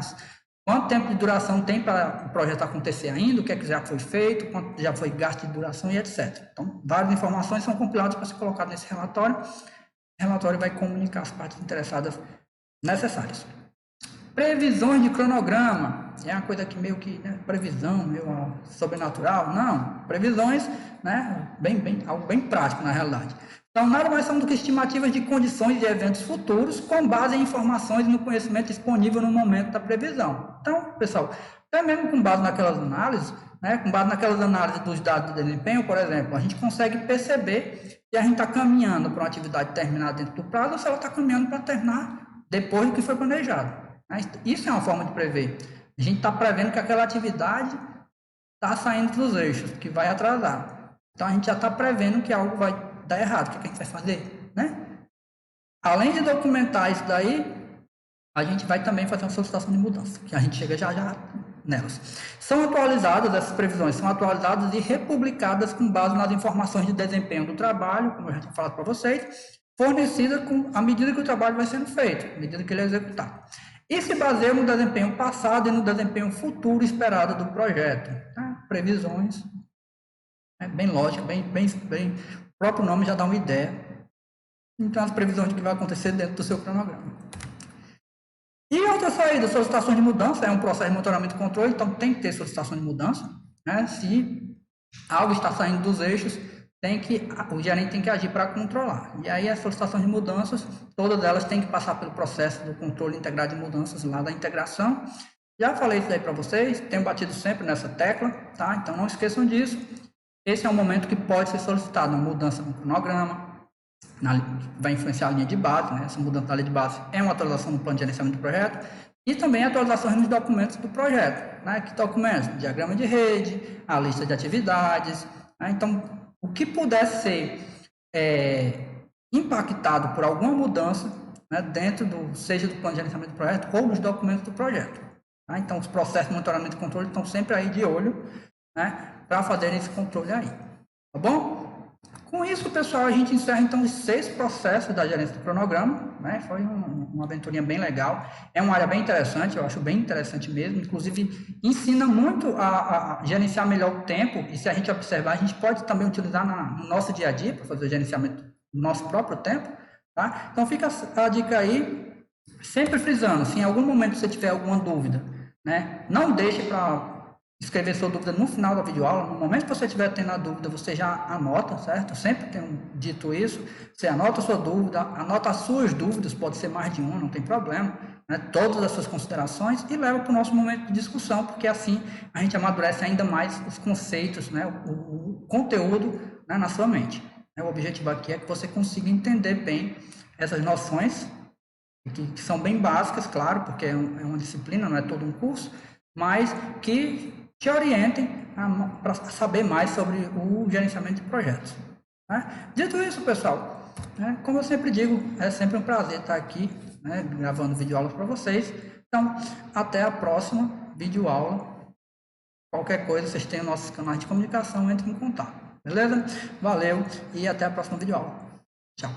Quanto tempo de duração tem para o projeto acontecer ainda, o que é que já foi feito, quanto já foi gasto de duração e etc. Então, várias informações são compiladas para ser colocadas nesse relatório. O relatório vai comunicar as partes interessadas necessárias. Previsões de cronograma. É uma coisa que meio que, né, previsão, meio sobrenatural. Não, previsões, né, algo bem prático na realidade. Então, nada mais são do que estimativas de condições de eventos futuros com base em informações e no conhecimento disponível no momento da previsão. Então, pessoal, até mesmo com base naquelas análises, né, com base naquelas análises dos dados de desempenho, por exemplo, a gente consegue perceber se a gente está caminhando para uma atividade terminada dentro do prazo ou se ela está caminhando para terminar depois do que foi planejado. Isso é uma forma de prever. A gente está prevendo que aquela atividade está saindo dos eixos, que vai atrasar. Então, a gente já está prevendo que algo vai dar errado. O que a gente vai fazer? Né? Além de documentar isso daí, a gente vai também fazer uma solicitação de mudança, que a gente chega já nelas. São atualizadas, essas previsões são atualizadas e republicadas com base nas informações de desempenho do trabalho, como eu já tinha falado para vocês, fornecidas à medida que o trabalho vai sendo feito, à medida que ele é executado. E se baseia no desempenho passado e no desempenho futuro esperado do projeto. Tá? Previsões, bem lógico, bem, o próprio nome já dá uma ideia. Então, as previsões do que vai acontecer dentro do seu cronograma. E outra saída, solicitação de mudança, é um processo de monitoramento e controle, então tem que ter solicitação de mudança. Né? Se algo está saindo dos eixos, o gerente tem que agir para controlar. E aí, as solicitações de mudanças, todas elas têm que passar pelo processo do controle integrado de mudanças lá da integração. Já falei isso aí para vocês, tenho batido sempre nessa tecla, tá? Então, não esqueçam disso. Esse é um momento que pode ser solicitado uma mudança no cronograma, vai influenciar a linha de base, né? Essa mudança da linha de base é uma atualização no plano de gerenciamento do projeto e também atualizações nos documentos do projeto, né? Que documentos? Diagrama de rede, a lista de atividades, né? Então, o que puder ser impactado por alguma mudança, né? Dentro seja do plano de gerenciamento do projeto ou dos documentos do projeto. Tá? Então, os processos de monitoramento e controle estão sempre aí de olho, né? Para fazerem esse controle aí, tá bom? Com isso, pessoal, a gente encerra então os 6 processos da gerência do cronograma, né? Foi uma aventurinha bem legal, é uma área bem interessante, eu acho bem interessante mesmo, inclusive ensina muito a gerenciar melhor o tempo, e se a gente observar, a gente pode também utilizar no nosso dia a dia, para fazer o gerenciamento do nosso próprio tempo, tá? Então fica a dica aí, sempre frisando, se em algum momento você tiver alguma dúvida, né? Não deixe para escrever sua dúvida no final da videoaula. No momento que você estiver tendo a dúvida, você já anota, certo? Eu sempre tenho dito isso. Você anota a sua dúvida, anota as suas dúvidas, pode ser mais de uma, não tem problema, né? Todas as suas considerações e leva para o nosso momento de discussão, porque assim a gente amadurece ainda mais os conceitos, né? O conteúdo, né? Na sua mente. O objetivo aqui é que você consiga entender bem essas noções, que são bem básicas, claro, porque é uma disciplina, não é todo um curso, mas que te orientem para saber mais sobre o gerenciamento de projetos. Né? Dito isso, pessoal, né, como eu sempre digo, é sempre um prazer estar aqui, né, gravando videoaulas para vocês. Então, até a próxima videoaula. Qualquer coisa, vocês têm nossos canais de comunicação, entre em contato. Beleza? Valeu e até a próxima videoaula. Tchau.